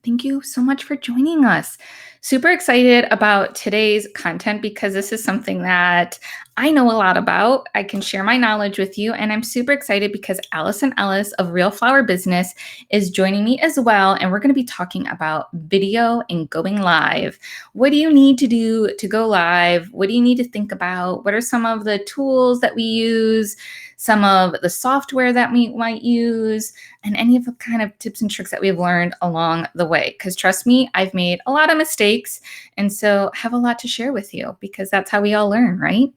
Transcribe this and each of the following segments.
Thank you so much for joining us. Super excited about today's content because this is something that I know a lot about. I can share my knowledge with you, and I'm super excited because Alison Ellis of Real Flower Business is joining me as well, and we're going to be talking about video and going live. What do you need to do to go live? What do you need to think about? What are some of the tools that we use? Some of the software that we might use, and any of the kind of tips and tricks that we've learned along the way. Because trust me, I've made a lot of mistakes, and so I have a lot to share with you because that's how we all learn, right?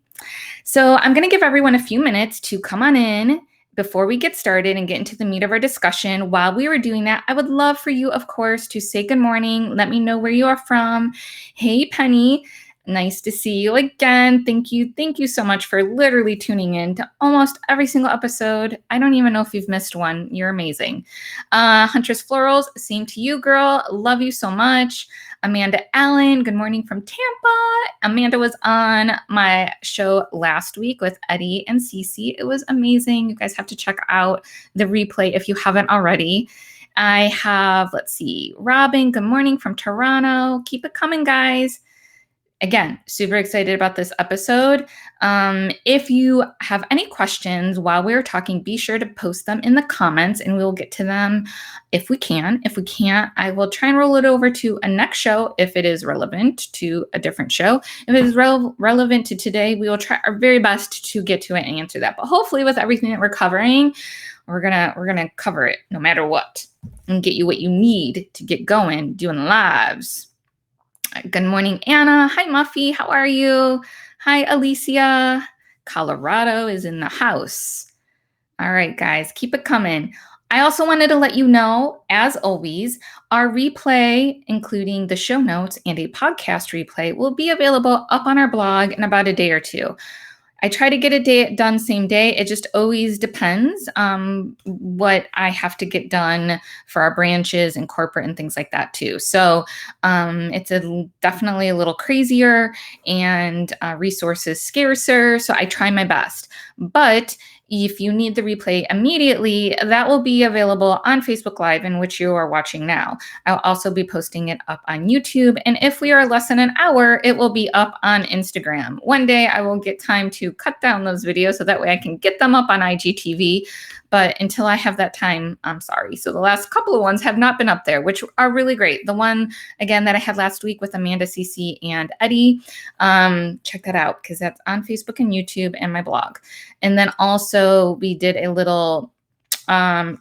So I'm going to give everyone a few minutes to come on in before we get started and get into the meat of our discussion. While we were doing that, I would love for you, of course, to say good morning. Let me know where you are from. Hey, Penny. Nice to see you again. Thank you. Thank you so much for literally tuning in to almost every single episode. I don't even know if you've missed one. You're amazing. Huntress Florals, same to you, girl. Love you so much. Amanda Allen, good morning from Tampa. Amanda was on my show last week with Eddie and Cece. It was amazing. You guys have to check out the replay if you haven't already. I have, let's see, Robin, good morning from Toronto. Keep it coming, guys. Again, super excited about this episode. If you have any questions while we're talking, be sure to post them in the comments and we'll get to them if we can. If we can't, I will try and roll it over to a next show if it is relevant to a different show. If it is relevant to today, we will try our very best to get to it and answer that. But hopefully with everything that we're covering, we're gonna cover it no matter what and get you what you need to get going doing lives. Good morning, Anna. Hi, Muffy. How are you? Hi, Alicia. Colorado is in the house. All right, guys, keep it coming. I also wanted to let you know, as always, our replay, including the show notes and a podcast replay, will be available up on our blog in about a day or two. I try to get it done same day. It just always depends what I have to get done for our branches and corporate and things like that too. So it's definitely a little crazier and resources scarcer. So I try my best. But if you need the replay immediately, that will be available on Facebook Live, in which you are watching now. I'll also be posting it up on YouTube. And if we are less than an hour, it will be up on Instagram. One day I will get time to cut down those videos so that way I can get them up on IGTV. But until I have that time, I'm sorry. So the last couple of ones have not been up there, which are really great. The one, again, that I had last week with Amanda, Cece, and Eddie, check that out because that's on Facebook and YouTube and my blog. And then also we did a little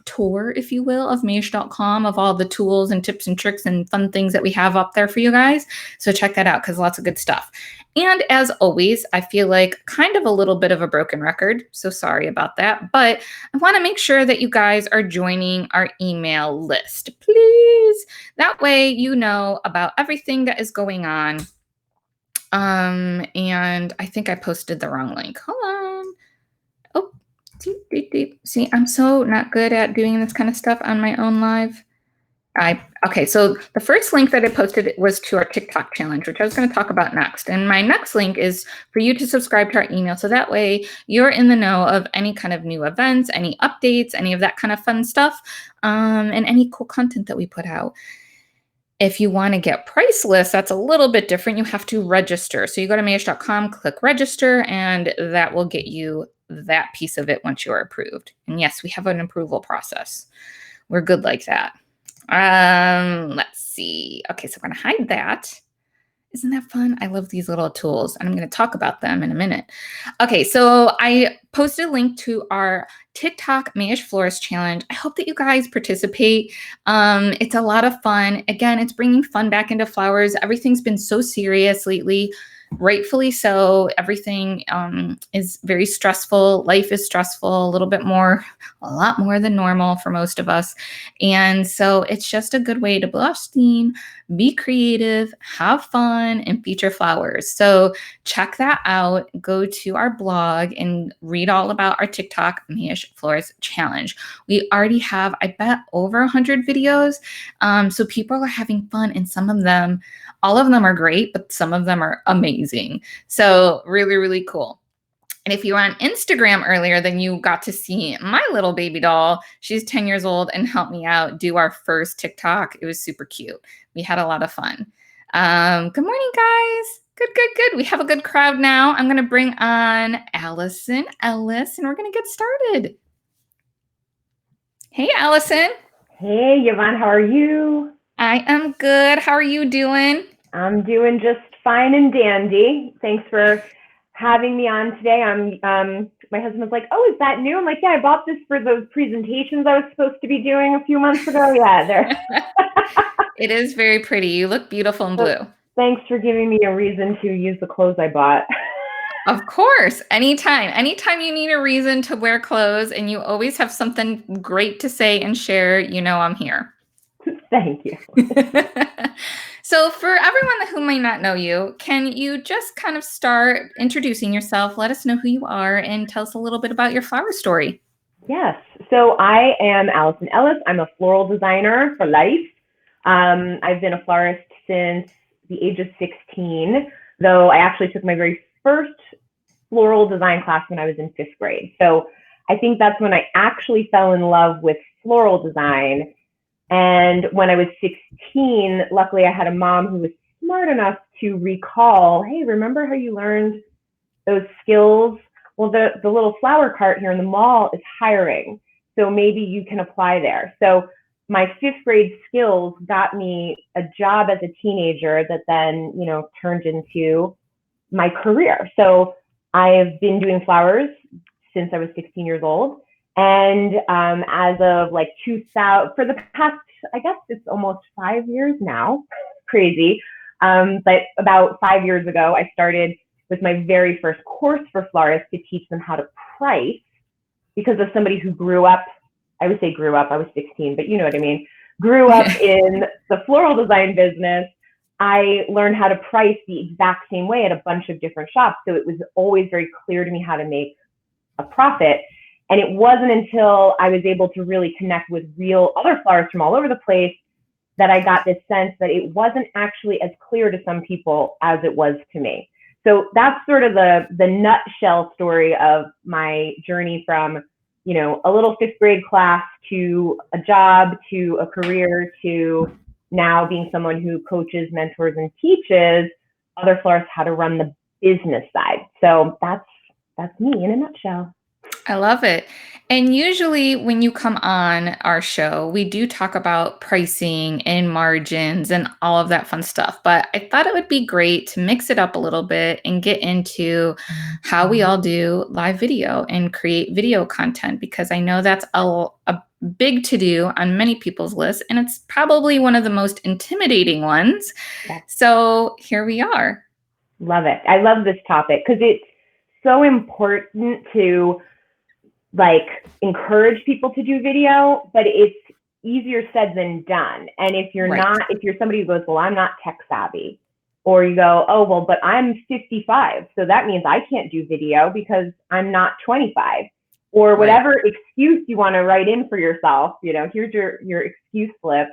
tour, if you will, of Mayesh.com of all the tools and tips and tricks and fun things that we have up there for you guys. So check that out because lots of good stuff. And as always, I feel like kind of a little bit of a broken record. So sorry about that. But I want to make sure that you guys are joining our email list, please. That way you know about everything that is going on. And I think I posted the wrong link. Hold on. Oh, see, I'm so not good at doing this kind of stuff on my own live. Okay, so the first link that I posted was to our TikTok challenge, which I was going to talk about next. And my next link is for you to subscribe to our email. So that way you're in the know of any kind of new events, any updates, any of that kind of fun stuff, and any cool content that we put out. If you want to get price lists, that's a little bit different. You have to register. So you go to Mayesh.com, click register, and that will get you that piece of it once you're approved. And yes, we have an approval process. We're good like that. Let's see. Okay, so I'm going to hide that. Isn't that fun? I love these little tools, and I'm going to talk about them in a minute. Okay, so I posted a link to our TikTok Mayesh Florist Challenge. I hope that you guys participate. It's a lot of fun. Again, it's bringing fun back into flowers. Everything's been so serious lately. Rightfully so. Everything is very stressful. Life is stressful, a lot more than normal for most of us. And so it's just a good way to blow off steam, be creative, have fun, and feature flowers. So check that out. Go to our blog and read all about our TikTok Mayesh Florist Challenge. We already have, I bet, over 100 videos. So people are having fun, and all of them are great, but some of them are amazing. So really, really cool. And if you were on Instagram earlier, then you got to see my little baby doll. She's 10 years old and helped me out do our first TikTok. It was super cute. We had a lot of fun. Good morning, guys. Good, good, good. We have a good crowd now. I'm going to bring on Alison Ellis, and we're going to get started. Hey, Alison. Hey, Yvonne, how are you? I am good. How are you doing? I'm doing just fine and dandy. Thanks for having me on today. My husband was like, "Oh, is that new?" I'm like, "Yeah, I bought this for those presentations I was supposed to be doing a few months ago." Yeah, there. It is very pretty. You look beautiful in blue. Thanks for giving me a reason to use the clothes I bought. Of course, anytime. Anytime you need a reason to wear clothes and you always have something great to say and share, you know I'm here. Thank you. So for everyone who might not know you, can you just kind of start introducing yourself, let us know who you are, and tell us a little bit about your flower story? Yes. So I am Alison Ellis. I'm a floral designer for life. I've been a florist since the age of 16, though I actually took my very first floral design class when I was in 5th grade. So I think that's when I actually fell in love with floral design. And when I was 16, luckily I had a mom who was smart enough to recall, "Hey, remember how you learned those skills? Well, the little flower cart here in the mall is hiring. So maybe you can apply there." So my 5th grade skills got me a job as a teenager that then, turned into my career. So I've been doing flowers since I was 16 years old. And as of like 2000, for the past, I guess it's almost 5 years now, crazy. But about 5 years ago, I started with my very first course for florists to teach them how to price, because of somebody who grew up, I would say grew up, I was 16, but you know what I mean, grew up in the floral design business. I learned how to price the exact same way at a bunch of different shops. So it was always very clear to me how to make a profit. And it wasn't until I was able to really connect with real other florists from all over the place that I got this sense that it wasn't actually as clear to some people as it was to me. So that's sort of the nutshell story of my journey from, a little 5th grade class to a job, to a career, to now being someone who coaches, mentors, and teaches other florists how to run the business side. So that's me in a nutshell. I love it. And usually when you come on our show, we do talk about pricing and margins and all of that fun stuff. But I thought it would be great to mix it up a little bit and get into how we all do live video and create video content, because I know that's a big to do on many people's lists. And it's probably one of the most intimidating ones. Yeah. So here we are. Love it. I love this topic because it's so important to encourage people to do video, but it's easier said than done. And if you're if you're somebody who goes, "Well, I'm not tech savvy," or you go, "Oh, well, but I'm 55, so that means I can't do video because I'm not 25," or whatever excuse you want to write in for yourself, here's your excuse flip.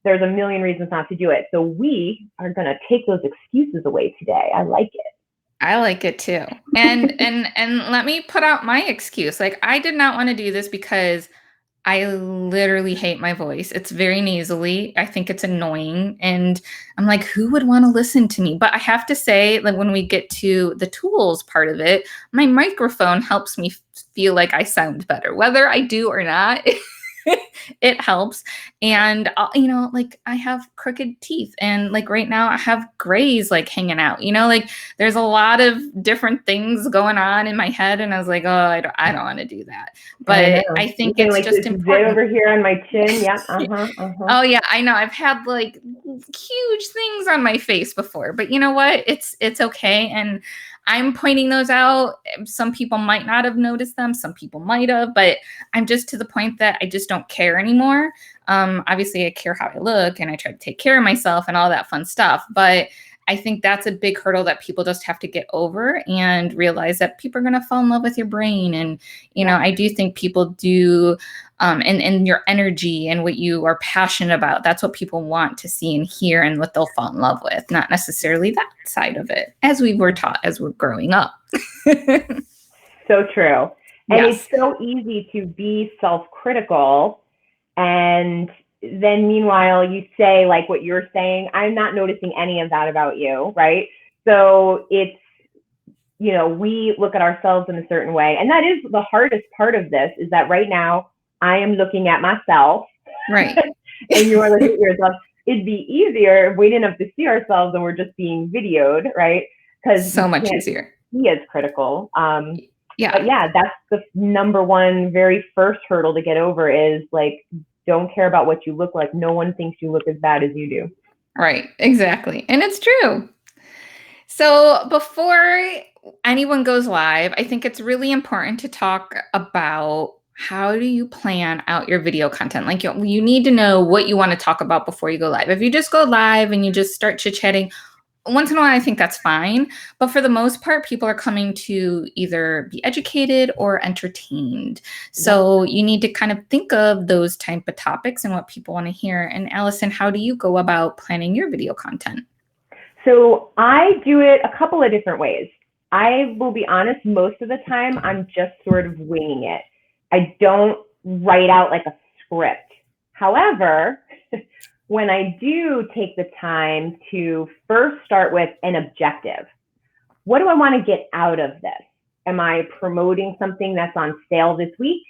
There's a million reasons not to do it. So we are going to take those excuses away today. I like it. I like it too. And let me put out my excuse. I did not want to do this because I literally hate my voice. It's very nasally. I think it's annoying. And I'm like, who would want to listen to me? But I have to say, when we get to the tools part of it, my microphone helps me feel like I sound better, whether I do or not. It helps. And I have crooked teeth, and right now I have grays hanging out, there's a lot of different things going on in my head, and I was like, oh, I don't want to do that. But I think it's just important. Over here on my chin. Yeah. Oh yeah, I know. I've had huge things on my face before, but you know what? It's okay. And I'm pointing those out. Some people might not have noticed them. Some people might have, but I'm just to the point that I just don't care anymore. Obviously I care how I look, and I try to take care of myself and all that fun stuff. But I think that's a big hurdle that people just have to get over and realize that people are going to fall in love with your brain. And, I do think people do, and your energy and what you are passionate about, that's what people want to see and hear, and what they'll fall in love with, not necessarily that side of it, as we were taught as we're growing up. so true. And Yes. it's so easy to be self-critical, and then meanwhile you say like what you're saying, I'm not noticing any of that about you, right? So it's, we look at ourselves in a certain way. And that is the hardest part of this, is that right now I am looking at myself Right. and you're looking at yourself. It'd be easier if we didn't have to see ourselves and we're just being videoed, right? Because So we much can't easier. be as critical. Yeah. But yeah, that's the number one, very first hurdle to get over, is like, don't care about what you look like. No one thinks you look as bad as you do. Right. Exactly. And it's true. So before anyone goes live, I think it's really important to talk about how do you plan out your video content? Like you need to know what you want to talk about before you go live. If you just go live and you just start chit-chatting, once in a while, I think that's fine. But for the most part, people are coming to either be educated or entertained. So you need to kind of think of those type of topics and what people want to hear. And Allison, how do you go about planning your video content? So I do it a couple of different ways. I will be honest, most of the time I'm just sort of winging it. I don't write out like a script. However, when I do take the time to first start with an objective, what do I want to get out of this? Am I promoting something that's on sale this week?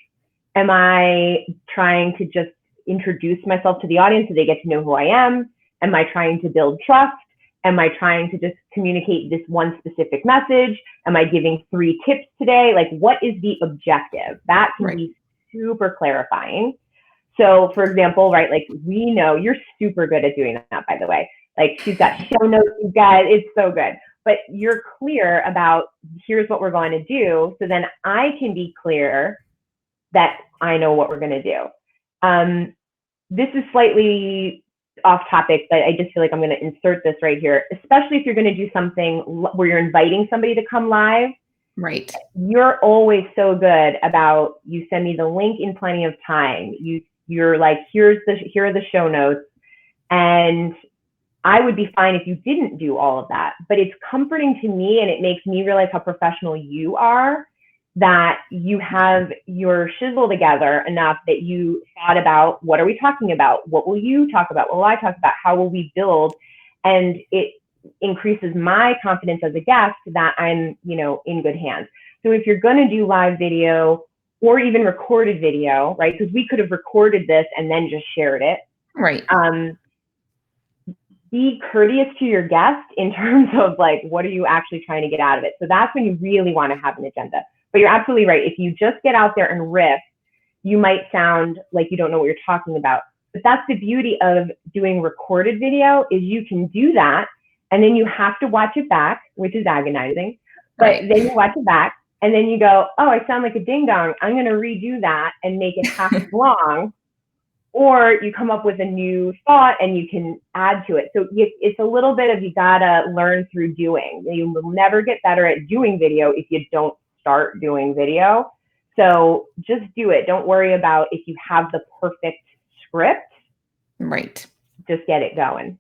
Am I trying to just introduce myself to the audience so they get to know who I am? Am I trying to build trust? Am I trying to just communicate this one specific message? Am I giving 3 tips today? Like, what is the objective? That can be super clarifying. So for example, right, like we know you're super good at doing that, by the way. Like she's got show notes, you guys, it's so good. But you're clear about here's what we're going to do. So then I can be clear that I know what we're going to do. This is slightly off topic, but I just feel like I'm going to insert this right here, especially if you're going to do something where you're inviting somebody to come live. Right. You're always so good about, you send me the link in plenty of time. You're like, here are the show notes. And I would be fine if you didn't do all of that, but it's comforting to me, and it makes me realize how professional you are, that you have your shizzle together enough that you thought about, what are we talking about? What will you talk about? What will I talk about? How will we build? And it increases my confidence as a guest that I'm, in good hands. So if you're going to do live video or even recorded video, right? Because we could have recorded this and then just shared it. Right. Be courteous to your guest in terms of like, what are you actually trying to get out of it? So that's when you really want to have an agenda. But you're absolutely right. If you just get out there and riff, you might sound like you don't know what you're talking about. But that's the beauty of doing recorded video, is you can do that, and then you have to watch it back, which is agonizing. But then you watch it back, and then you go, oh, I sound like a ding dong. I'm going to redo that and make it half as long. Or you come up with a new thought and you can add to it. So it's a little bit of, you gotta learn through doing. You will never get better at doing video if you don't start doing video. So just do it. Don't worry about if you have the perfect script. Right. Just get it going.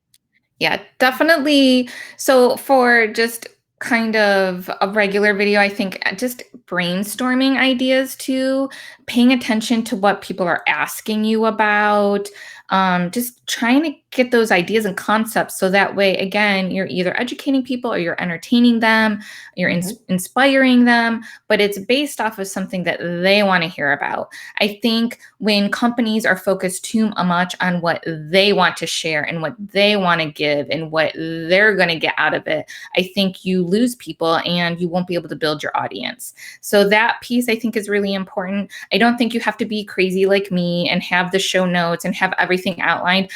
Yeah, definitely. So for just kind of a regular video, I think just brainstorming ideas too, paying attention to what people are asking you about, just trying to get those ideas and concepts, so that way, again, you're either educating people or you're entertaining them, you're inspiring them, but it's based off of something that they want to hear about. I think when companies are focused too much on what they want to share and what they want to give and what they're going to get out of it, I think you lose people and you won't be able to build your audience. So that piece, I think, is really important. I don't think you have to be crazy like me and have the show notes and have everything outlined.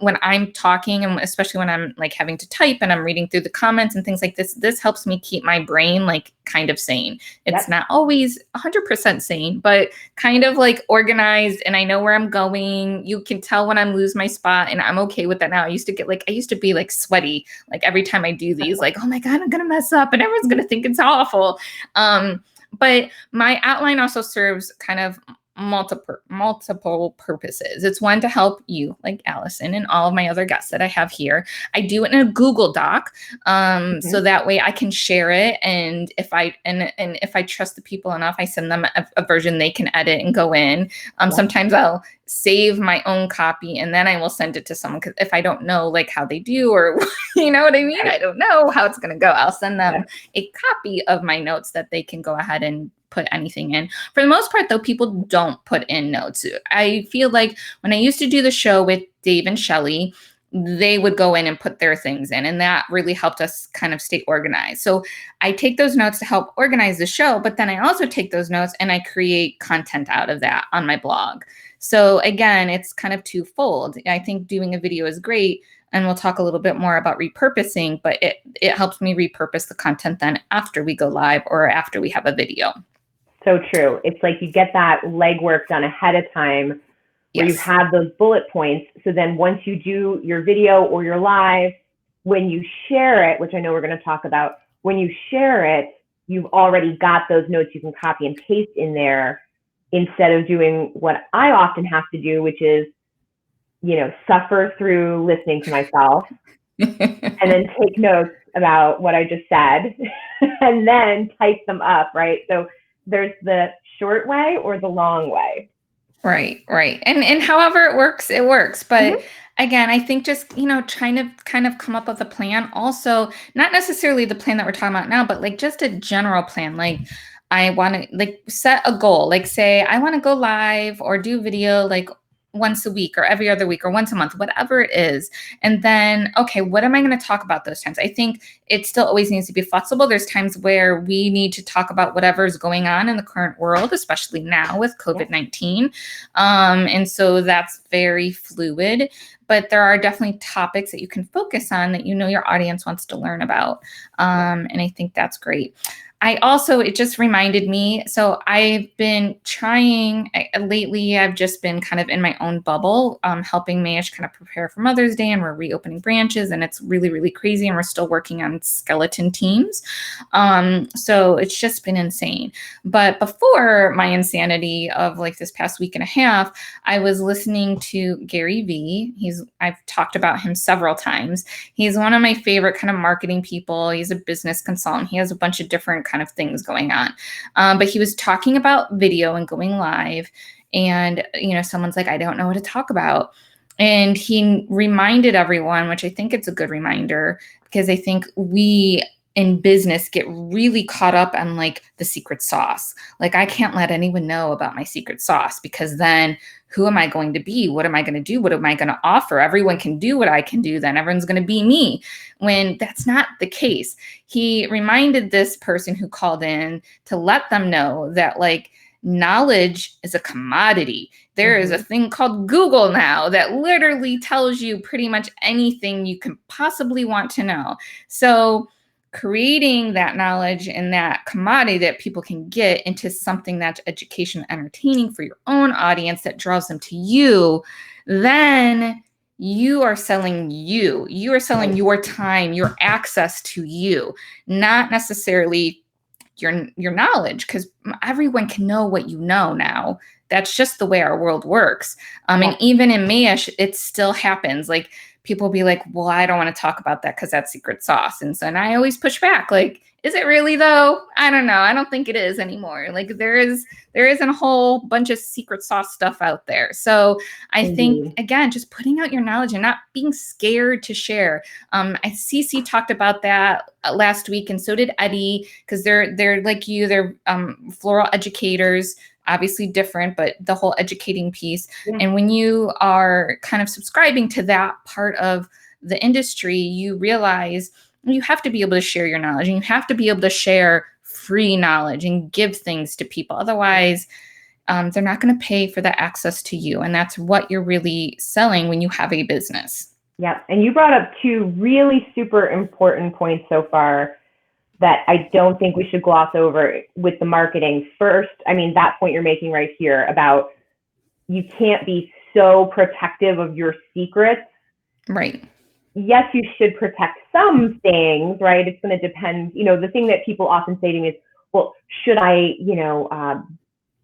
When I'm talking, and especially when I'm like having to type and I'm reading through the comments and things like this helps me keep my brain like kind of sane. It's not always 100% sane, but kind of like organized, and I know where I'm going. You can tell when I'm lose my spot, and I'm okay with that now. I used to be like sweaty, like every time I do these, like, oh my God, I'm gonna mess up and everyone's gonna think it's awful. But my outline also serves kind of multiple purposes. It's one to help you, like Allison, and all of my other guests that I have here. I do it in a Google Doc, so that way I can share it. And if I trust the people enough, I send them a version they can edit and go in. Sometimes I'll save my own copy and then I will send it to someone, because if I don't know like how they do, or you know what I mean, I don't know how it's going to go, I'll send them a copy of my notes that they can go ahead and put anything in. For the most part, though, people don't put in notes. I feel like when I used to do the show with Dave and Shelley, they would go in and put their things in, and that really helped us kind of stay organized. So I take those notes to help organize the show, but then I also take those notes and I create content out of that on my blog. So again, it's kind of twofold. I think doing a video is great, and we'll talk a little bit more about repurposing, but it helps me repurpose the content then after we go live or after we have a video. So true. It's like you get that legwork done ahead of time where you have those bullet points. So then once you do your video or your live, when you share it, which I know we're going to talk about, when you share it, you've already got those notes you can copy and paste in there, instead of doing what I often have to do, which is, suffer through listening to myself and then take notes about what I just said and then type them up, right? So there's the short way or the long way. Right. And however it works. But again, I think just, trying to kind of come up with a plan. Also, not necessarily the plan that we're talking about now, but like just a general plan. Like I want to set a goal, like say I want to go live or do video like once a week or every other week or once a month, whatever it is. And then, okay, what am I going to talk about those times? I think it still always needs to be flexible. There's times where we need to talk about whatever's going on in the current world, especially now with COVID-19. And so that's very fluid, but there are definitely topics that you can focus on that your audience wants to learn about. And I think that's great. It just reminded me, so I've been trying, lately I've just been kind of in my own bubble, helping Mayesh kind of prepare for Mother's Day, and we're reopening branches, and it's really, really crazy, and we're still working on skeleton teams. So it's just been insane. But before my insanity of like this past week and a half, I was listening to Gary Vee. I've talked about him several times. He's one of my favorite kind of marketing people. He's a business consultant. He has a bunch of different kind of things going on. But he was talking about video and going live, and, someone's like, I don't know what to talk about. And he reminded everyone, which I think it's a good reminder, because I think we in business get really caught up on like the secret sauce. Like I can't let anyone know about my secret sauce, because then who am I going to be? What am I going to do? What am I going to offer? Everyone can do what I can do. Then everyone's going to be me, when that's not the case. He reminded this person who called in to let them know that like knowledge is a commodity. There is a thing called Google now that literally tells you pretty much anything you can possibly want to know. So creating that knowledge and that commodity that people can get into something that's educational, entertaining for your own audience that draws them to you, then you are selling you. You are selling your time, your access to you, not necessarily your knowledge, because everyone can know what you know now. That's just the way our world works. And even in Mayesh, it still happens. Like people be like, well, I don't want to talk about that because that's secret sauce. And I always push back. Like, is it really though? I don't know. I don't think it is anymore. Like there isn't a whole bunch of secret sauce stuff out there. So I think, again, just putting out your knowledge and not being scared to share. CC talked about that last week, and so did Eddie, because they're like you, they're floral educators. Obviously different, but the whole educating piece. And when you are kind of subscribing to that part of the industry, you realize you have to be able to share your knowledge, and you have to be able to share free knowledge and give things to people. Otherwise, they're not going to pay for the access to you. And that's what you're really selling when you have a business. Yep. And you brought up two really super important points so far that I don't think we should gloss over with the marketing. First, I mean, that point you're making right here about you can't be so protective of your secrets. Right. Yes, you should protect some things, right? It's going to depend. The thing that people often say to me is, well, should I,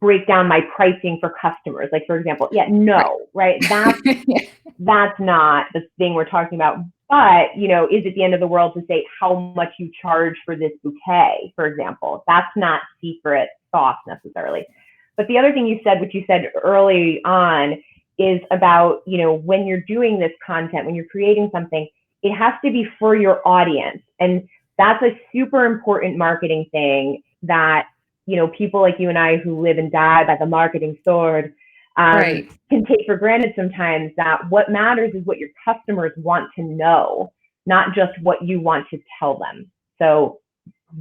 break down my pricing for customers. Like, for example, no, right? That's not the thing we're talking about. But, is it the end of the world to say how much you charge for this bouquet, for example? That's not secret sauce necessarily. But the other thing you said, which you said early on, is about, when you're doing this content, when you're creating something, it has to be for your audience. And that's a super important marketing thing that, people like you and I who live and die by the marketing sword, Right. can take for granted sometimes, that what matters is what your customers want to know, not just what you want to tell them. So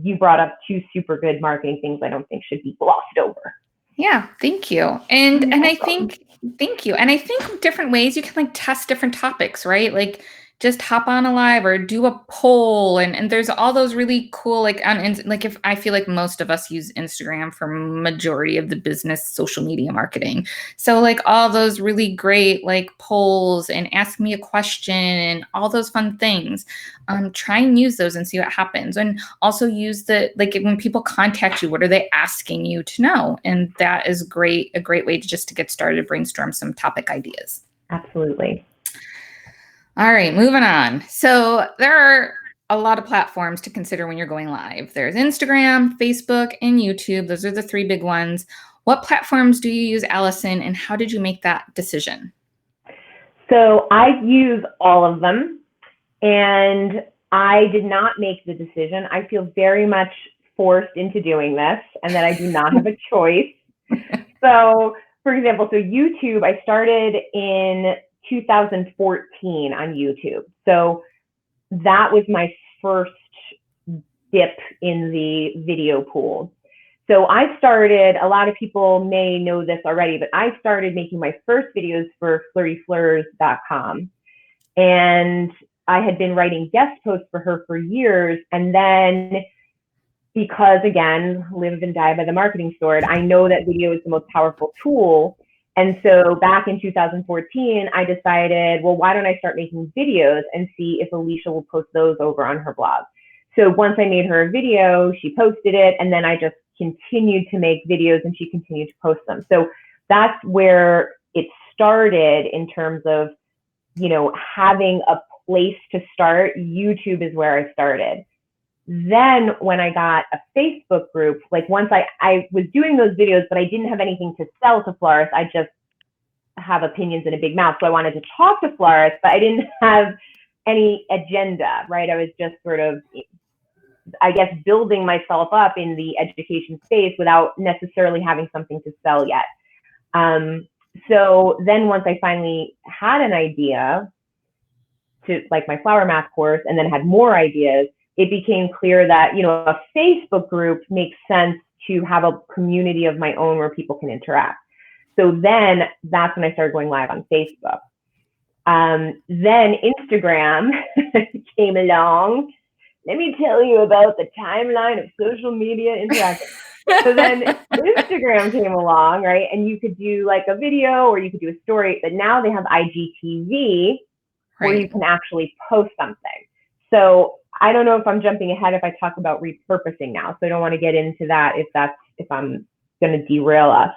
you brought up two super good marketing things I don't think should be glossed over. Yeah, thank you. And I think thank you. And I think different ways you can like test different topics, right? Like just hop on a live or do a poll, and there's all those really cool like like if I feel like most of us use Instagram for majority of the business social media marketing. So like all those really great like polls and ask me a question and all those fun things. Try and use those and see what happens. And also use like when people contact you, what are they asking you to know? And that is a great way to get started, brainstorm some topic ideas. Absolutely. All right, moving on. So there are a lot of platforms to consider when you're going live. There's Instagram, Facebook, and YouTube. Those are the three big ones. What platforms do you use, Allison, and how did you make that decision? So I use all of them, and I did not make the decision. I feel very much forced into doing this, and that I do not have a choice. So, for example, YouTube, I started in 2014 on YouTube. So that was my first dip in the video pool. So I started, a lot of people may know this already, but I started making my first videos for flirtyfleurs.com. And I had been writing guest posts for her for years. And then, because again, live and die by the marketing sword, I know that video is the most powerful tool. And so back in 2014, I decided, well, why don't I start making videos and see if Alicia will post those over on her blog. So once I made her a video, she posted it, and then I just continued to make videos and she continued to post them. So that's where it started in terms of, having a place to start. YouTube is where I started. Then when I got a Facebook group, like once I was doing those videos, but I didn't have anything to sell to florists. I just have opinions and a big mouth. So I wanted to talk to florists, but I didn't have any agenda, right? I was just sort of, I guess, building myself up in the education space without necessarily having something to sell yet. So then once I finally had an idea to like my flower math course, and then had more ideas, it became clear that, a Facebook group makes sense to have a community of my own where people can interact. So then that's when I started going live on Facebook. Then Instagram came along. Let me tell you about the timeline of social media interaction. So then Instagram came along, right? And you could do like a video or you could do a story, but now they have IGTV where you can actually post something. So I don't know if I'm jumping ahead if I talk about repurposing now. So I don't want to get into that if I'm going to derail us.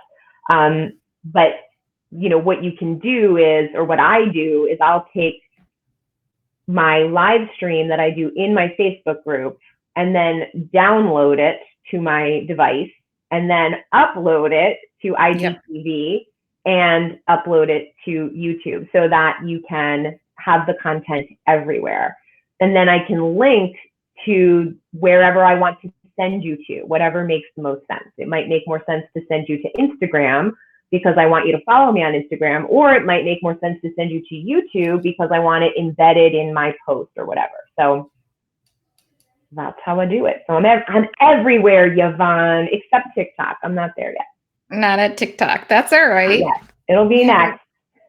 But what you can do is, or what I do is, I'll take my live stream that I do in my Facebook group and then download it to my device and then upload it to IGTV and upload it to YouTube so that you can have the content everywhere. And then I can link to wherever I want to send you to, whatever makes the most sense. It might make more sense to send you to Instagram because I want you to follow me on Instagram, or it might make more sense to send you to YouTube because I want it embedded in my post or whatever. So that's how I do it. So I'm everywhere, Yvonne, except TikTok. I'm not there yet. Not at TikTok. That's all right. Yeah, it'll be next.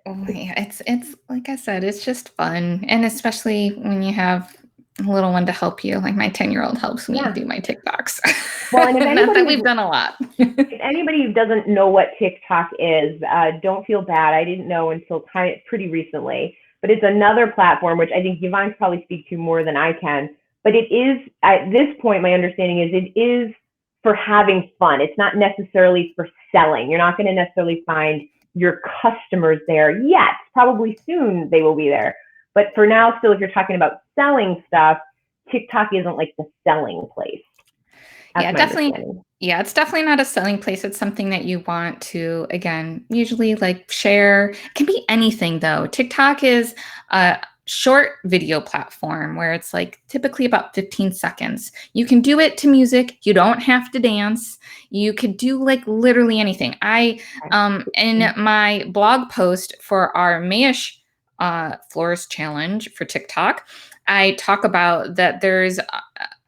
Oh, yeah, it's like I said, it's just fun, and especially when you have a little one to help you. Like my 10-year-old helps me do my TikToks. Well, and if anybody, not that we've done a lot. If anybody who doesn't know what TikTok is, don't feel bad. I didn't know until pretty recently, but it's another platform which I think Yvonne can probably speak to more than I can. But it is, at this point, my understanding is it is for having fun. It's not necessarily for selling. You're not going to necessarily find your customers there yet. Probably soon they will be there. But for now, still, if you're talking about selling stuff, TikTok isn't like the selling place. That's Yeah, my definitely. understanding. Yeah, it's definitely not a selling place. It's something that you want to, again, usually like share. It can be anything though. TikTok is a short video platform where it's like typically about 15 seconds. You can do it to music. You don't have to dance. You could do like literally anything. In my blog post for our Mayesh Florist challenge for TikTok, I talk about that there's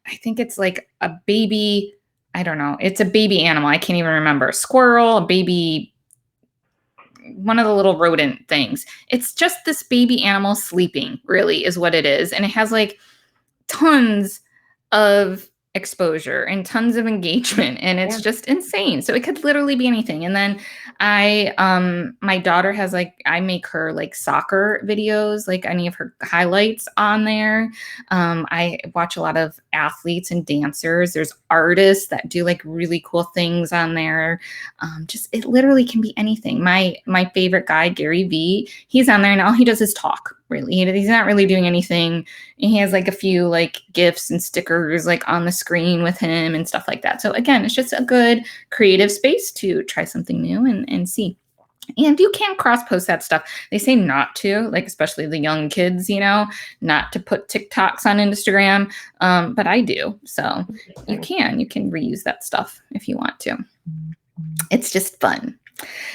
I think it's like a baby, I don't know. It's a baby animal. I can't even remember. Squirrel, a baby, one of the little rodent things. It's just this baby animal sleeping, really, is what it is. And it has like tons of exposure and tons of engagement, and it's just insane. So it could literally be anything. And then my daughter has like, I make her like soccer videos, like any of her highlights on there. I watch a lot of athletes and dancers. There's artists that do like really cool things on there. Just it literally can be anything. My favorite guy, Gary V, he's on there and all he does is talk. Really, he's not really doing anything. And he has like a few like GIFs and stickers like on the screen with him and stuff like that. So again, it's just a good creative space to try something new and see. And you can cross-post that stuff. They say not to, like especially the young kids, not to put TikToks on Instagram. But I do. So you can reuse that stuff if you want to. It's just fun.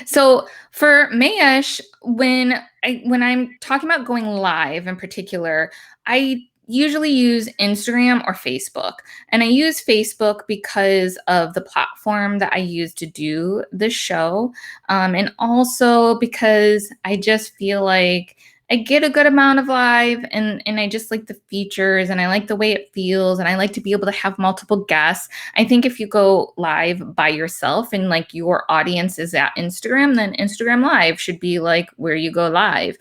So for Mayesh, when I'm talking about going live in particular, I usually use Instagram or Facebook. And I use Facebook because of the platform that I use to do the show. And also because I just feel like I get a good amount of live and I just like the features and I like the way it feels and I like to be able to have multiple guests. I think if you go live by yourself and like your audience is at Instagram, then Instagram Live should be like where you go live.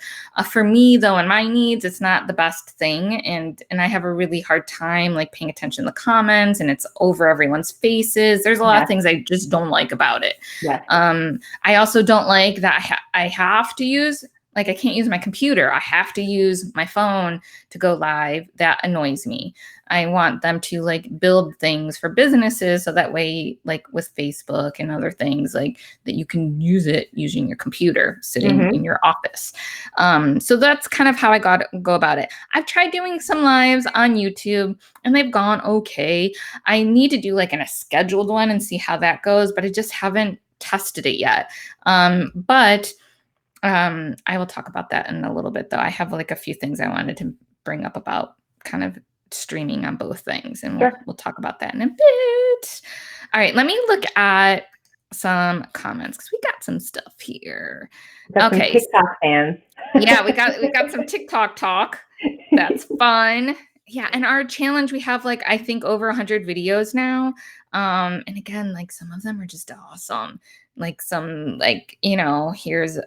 For me though, and my needs, it's not the best thing. And I have a really hard time like paying attention to the comments and it's over everyone's faces. There's a lot of things I just don't like about it. I also don't like that I have to use, like I can't use my computer. I have to use my phone to go live. That annoys me. I want them to like build things for businesses so that way, like with Facebook and other things, like that you can use it using your computer sitting in your office. So that's kind of how I go about it. I've tried doing some lives on YouTube and they've gone okay. I need to do like a scheduled one and see how that goes, but I just haven't tested it yet. I will talk about that in a little bit, though. I have like a few things I wanted to bring up about kind of streaming on both things, and we'll talk about that in a bit. All right, let me look at some comments because we got some stuff here. Okay, some TikTok fans. Yeah, we got some TikTok talk. That's fun. Yeah, and our challenge, we have like I think over 100 videos now. And again, like some of them are just awesome. Like some like, here's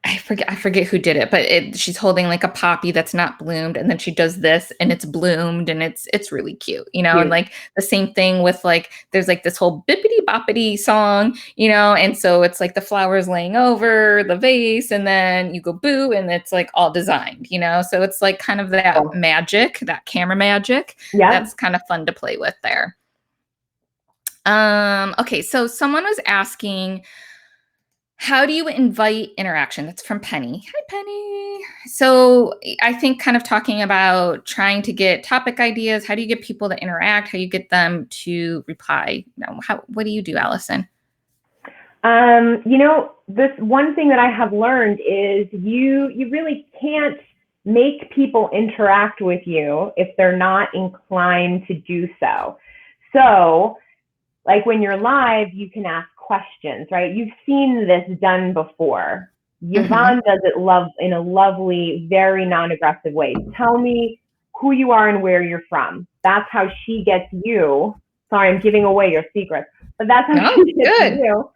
I forget who did it, but she's holding like a poppy that's not bloomed, and then she does this and it's bloomed and it's really cute, and like the same thing with like there's like this whole bippity boppity song, and so it's like the flowers laying over the vase and then you go boo and it's like all designed, so it's like kind of that magic, that camera magic. That's kind of fun to play with there. Okay, so someone was asking, how do you invite interaction? That's from Penny. Hi, Penny. So I think kind of talking about trying to get topic ideas. How do you get people to interact? How do you get them to reply? What do you do, Allison? This one thing that I have learned is you really can't make people interact with you if they're not inclined to do so. So like when you're live, you can ask questions, right? You've seen this done before. Yvonne does it in a lovely, very non-aggressive way. Tell me who you are and where you're from. That's how she gets you. Sorry, I'm giving away your secrets, but that's how she gets you.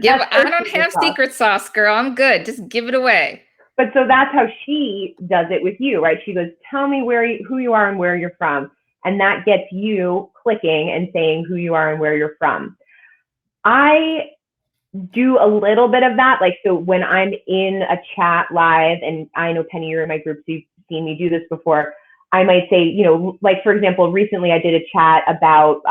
I don't have secret sauce, girl. I'm good. Just give it away. But so that's how she does it with you, right? She goes, tell me who you are and where you're from. And that gets you clicking and saying who you are and where you're from. I do a little bit of that. Like, so when I'm in a chat live, and I know Penny, you're in my group, so you've seen me do this before. I might say, like, for example, recently I did a chat about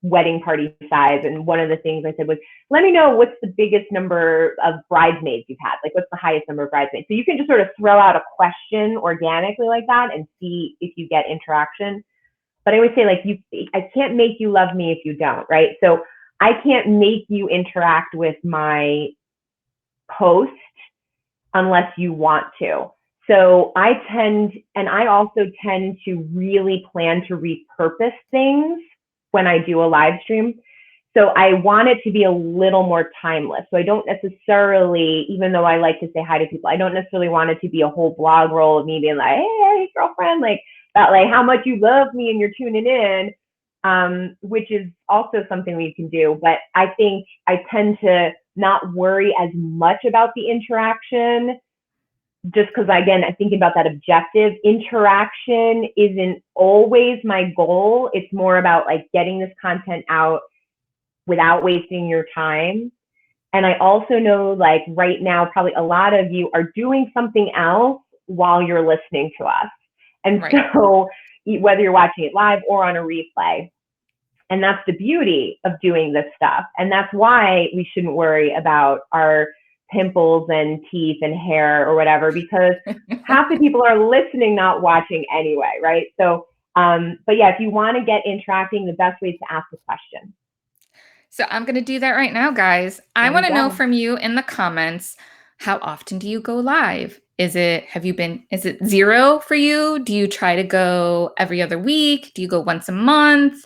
wedding party size. And one of the things I said was, let me know what's the biggest number of bridesmaids you've had. Like, what's the highest number of bridesmaids? So you can just sort of throw out a question organically like that and see if you get interaction. But I always say, like, I can't make you love me if you don't, right? So I can't make you interact with my post unless you want to. So I also tend to really plan to repurpose things when I do a live stream. So I want it to be a little more timeless. So I don't necessarily, even though I like to say hi to people, I don't necessarily want it to be a whole blog roll of me being like, hey, girlfriend, like, about like how much you love me and you're tuning in. Which is also something we can do. But I think I tend to not worry as much about the interaction, just because, again, I'm thinking about that objective. Interaction isn't always my goal. It's more about like getting this content out without wasting your time. And I also know, like, right now, probably a lot of you are doing something else while you're listening to us. And right. So whether you're watching it live or on a replay. And that's the beauty of doing this stuff. And that's why we shouldn't worry about our pimples and teeth and hair or whatever, because half the people are listening, not watching anyway, right? So, but yeah, if you want to get interacting, the best way is to ask a question. So I'm going to do that right now, guys. I want to know from you in the comments, how often do you go live? Is it 0 for you? Do you try to go every other week? Do you go once a month?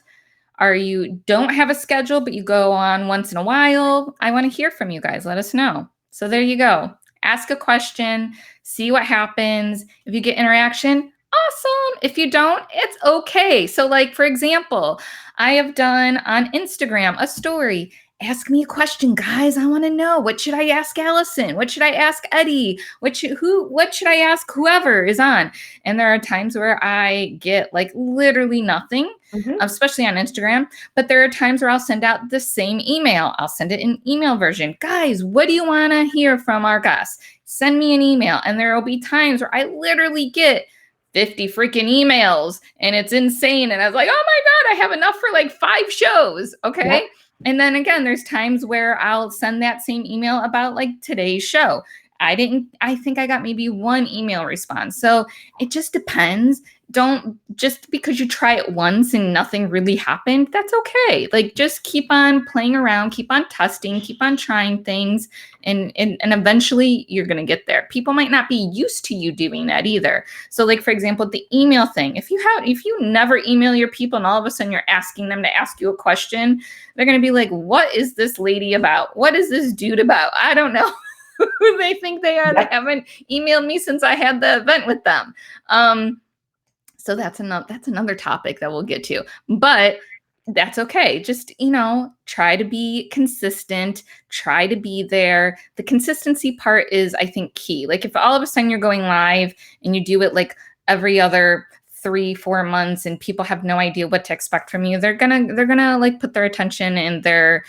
Don't have a schedule, but you go on once in a while? I want to hear from you guys. Let us know. So there you go. Ask a question, see what happens. If you get interaction, awesome. If you don't, it's okay. So, like, for example, I have done on Instagram a story. Ask me a question, guys. I want to know, what should I ask Allison? What should I ask Eddie? What should I ask whoever is on? And there are times where I get like literally nothing, especially on Instagram. But there are times where I'll send out the same email. I'll send it in email version. Guys, what do you want to hear from our guests? Send me an email. And there will be times where I literally get 50 freaking emails and it's insane. And I was like, oh my God, I have enough for like 5 shows. Okay. Yep. And then again, there's times where I'll send that same email about like today's show. I think I got maybe 1 email response. So it just depends. Don't, just because you try it once and nothing really happened, that's okay. Like, just keep on playing around, keep on testing, keep on trying things. And eventually you're going to get there. People might not be used to you doing that either. So like, for example, the email thing, if you never email your people and all of a sudden you're asking them to ask you a question, they're going to be like, what is this lady about? What is this dude about? I don't know who they think they are. They haven't emailed me since I had the event with them. So that's another topic that we'll get to, but that's okay. Just, try to be consistent, try to be there. The consistency part is, I think, key. Like, if all of a sudden you're going live and you do it like every other 3-4 months and people have no idea what to expect from you, they're gonna like put their attention and their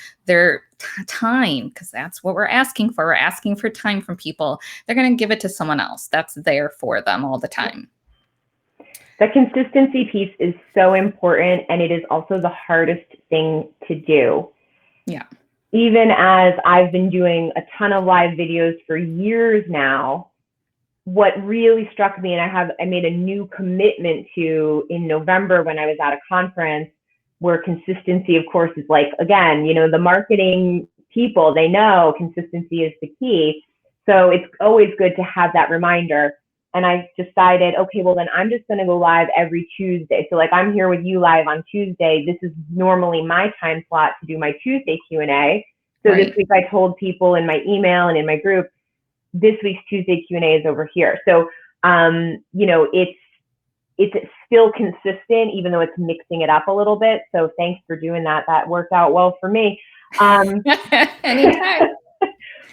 time, because that's what we're asking for. We're asking for time from people. They're gonna give it to someone else that's there for them all the time. The consistency piece is so important, and it is also the hardest thing to do. Yeah. Even as I've been doing a ton of live videos for years now, what really struck me, and I made a new commitment to in November when I was at a conference, where consistency, of course, is like, again, the marketing people, they know consistency is the key. So it's always good to have that reminder. And I decided, okay, well then I'm just going to go live every Tuesday. So like, I'm here with you live on Tuesday. This is normally my time slot to do my Tuesday Q&A. So right. This week I told people in my email and in my group, this week's Tuesday Q&A is over here. So, it's still consistent, even though it's mixing it up a little bit. So thanks for doing that. That worked out well for me. Anytime.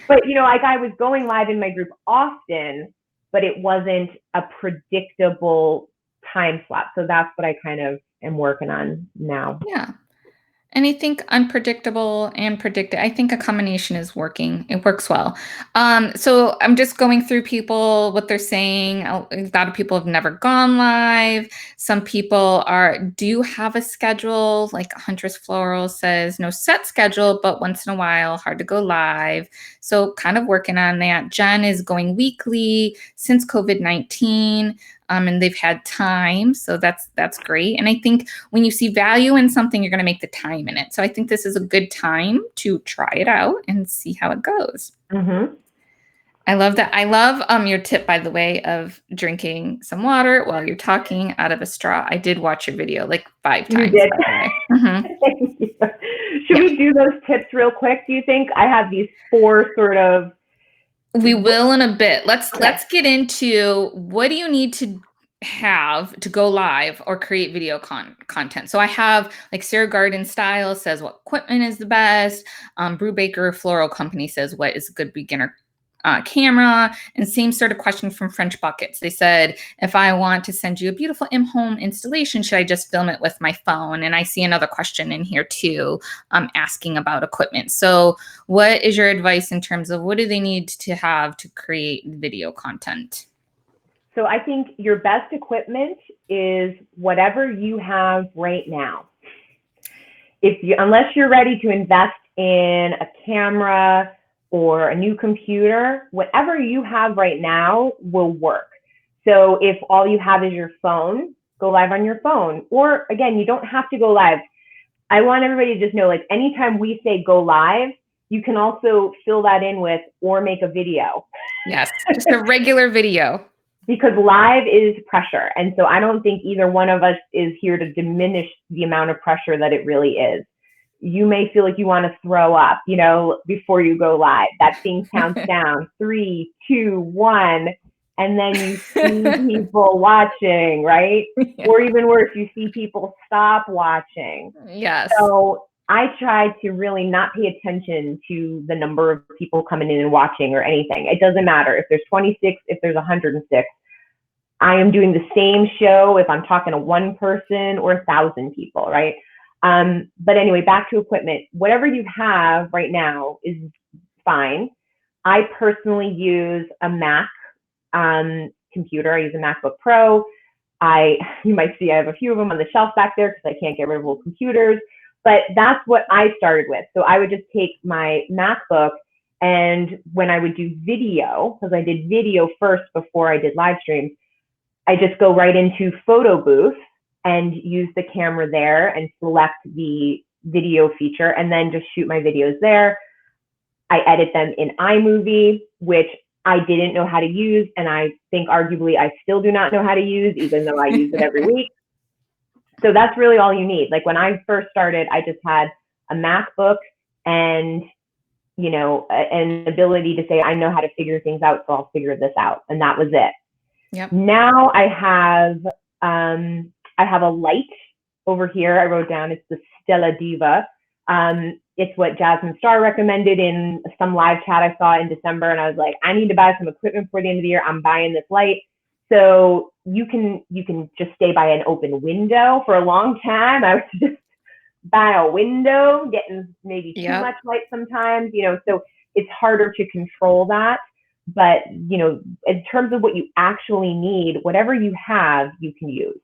But, like, I was going live in my group often, but it wasn't a predictable time slot. So that's what I kind of am working on now. Yeah. And I think unpredictable and predicted, I think a combination is working. It works well. So I'm just going through people, what they're saying. A lot of people have never gone live. Some people do have a schedule. Like Huntress Floral says, no set schedule, but once in a while, hard to go live. So kind of working on that. Jen is going weekly since COVID-19. And they've had time. So that's great. And I think when you see value in something, you're going to make the time in it. So I think this is a good time to try it out and see how it goes. Mm-hmm. I love that. I love your tip, by the way, of drinking some water while you're talking out of a straw. I did watch your video like 5 times. You did. By the way. Mm-hmm. Should we do those tips real quick, do you think? I have these 4 sort of... We will in a bit. Let's get into what do you need to have to go live or create video content. So I have like Sarah Garden Style says what equipment is the best. Brubaker Floral Company says what is a good beginner camera, and same sort of question from French Buckets. They said, if I want to send you a beautiful in-home installation, should I just film it with my phone? And I see another question in here too, asking about equipment. So what is your advice in terms of what do they need to have to create video content? So I think your best equipment is whatever you have right now. Unless you're ready to invest in a camera or a new computer, whatever you have right now will work. So if all you have is your phone, go live on your phone. Or again, you don't have to go live. I want everybody to just know, like, anytime we say go live, you can also fill that in with or make a video. Yes, just a regular video. Because live is pressure. And so I don't think either one of us is here to diminish the amount of pressure that it really is. You may feel like you want to throw up, before you go live. That thing counts down 3, 2, 1, and then you see people watching, right? Yeah. Or even worse, you see people stop watching. Yes. So I try to really not pay attention to the number of people coming in and watching or anything. It doesn't matter if there's 26, if there's 106. I am doing the same show if I'm talking to one person or 1,000 people, right? But anyway, back to equipment. Whatever you have right now is fine. I personally use a Mac computer. I use a MacBook Pro. You might see I have a few of them on the shelf back there because I can't get rid of old computers. But that's what I started with. So I would just take my MacBook, and when I would do video, because I did video first before I did live streams, I just go right into Photo Booth and use the camera there and select the video feature and then just shoot my videos there. I edit them in iMovie, which I didn't know how to use, and I think arguably I still do not know how to use, even though I use it every week. So that's really all you need. Like when I first started, I just had a MacBook and, an ability to say, I know how to figure things out, so I'll figure this out. And that was it. Yep. Now I have a light over here. I wrote down, it's the Stella Diva. It's what Jasmine Starr recommended in some live chat I saw in December. And I was like, I need to buy some equipment before the end of the year. I'm buying this light. So you can just stay by an open window. For a long time, I was just by a window, getting maybe too much light sometimes, so it's harder to control that. But, in terms of what you actually need, whatever you have, you can use.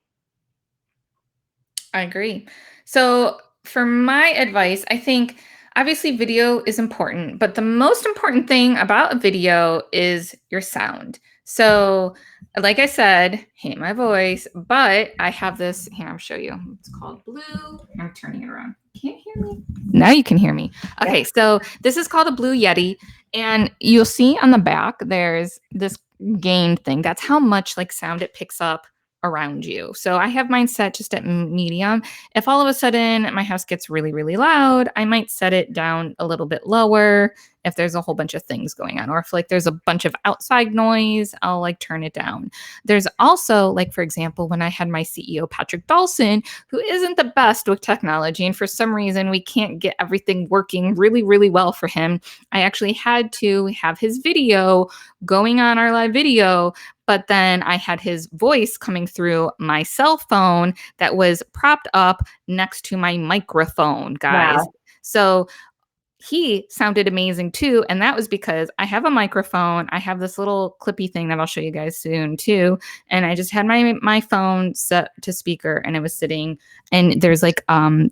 I agree. So for my advice, I think obviously video is important, but the most important thing about a video is your sound. So like I said, hate my voice, but I have this here. I'll show you. It's called Blue. I'm turning it around. Can't hear me. Now you can hear me. Okay. So this is called a Blue Yeti, and you'll see on the back, there's this gain thing. That's how much like sound it picks up around you. So I have mine set just at medium. If all of a sudden my house gets really, really loud, I might set it down a little bit lower if there's a whole bunch of things going on, or if like there's a bunch of outside noise, I'll like turn it down. There's also like, for example, when I had my CEO, Patrick Dawson, who isn't the best with technology, and for some reason we can't get everything working really, really well for him. I actually had to have his video going on our live video, but then I had his voice coming through my cell phone that was propped up next to my microphone, guys. Wow. So he sounded amazing too. And that was because I have a microphone. I have this little clippy thing that I'll show you guys soon too. And I just had my phone set to speaker and it was sitting, and there's like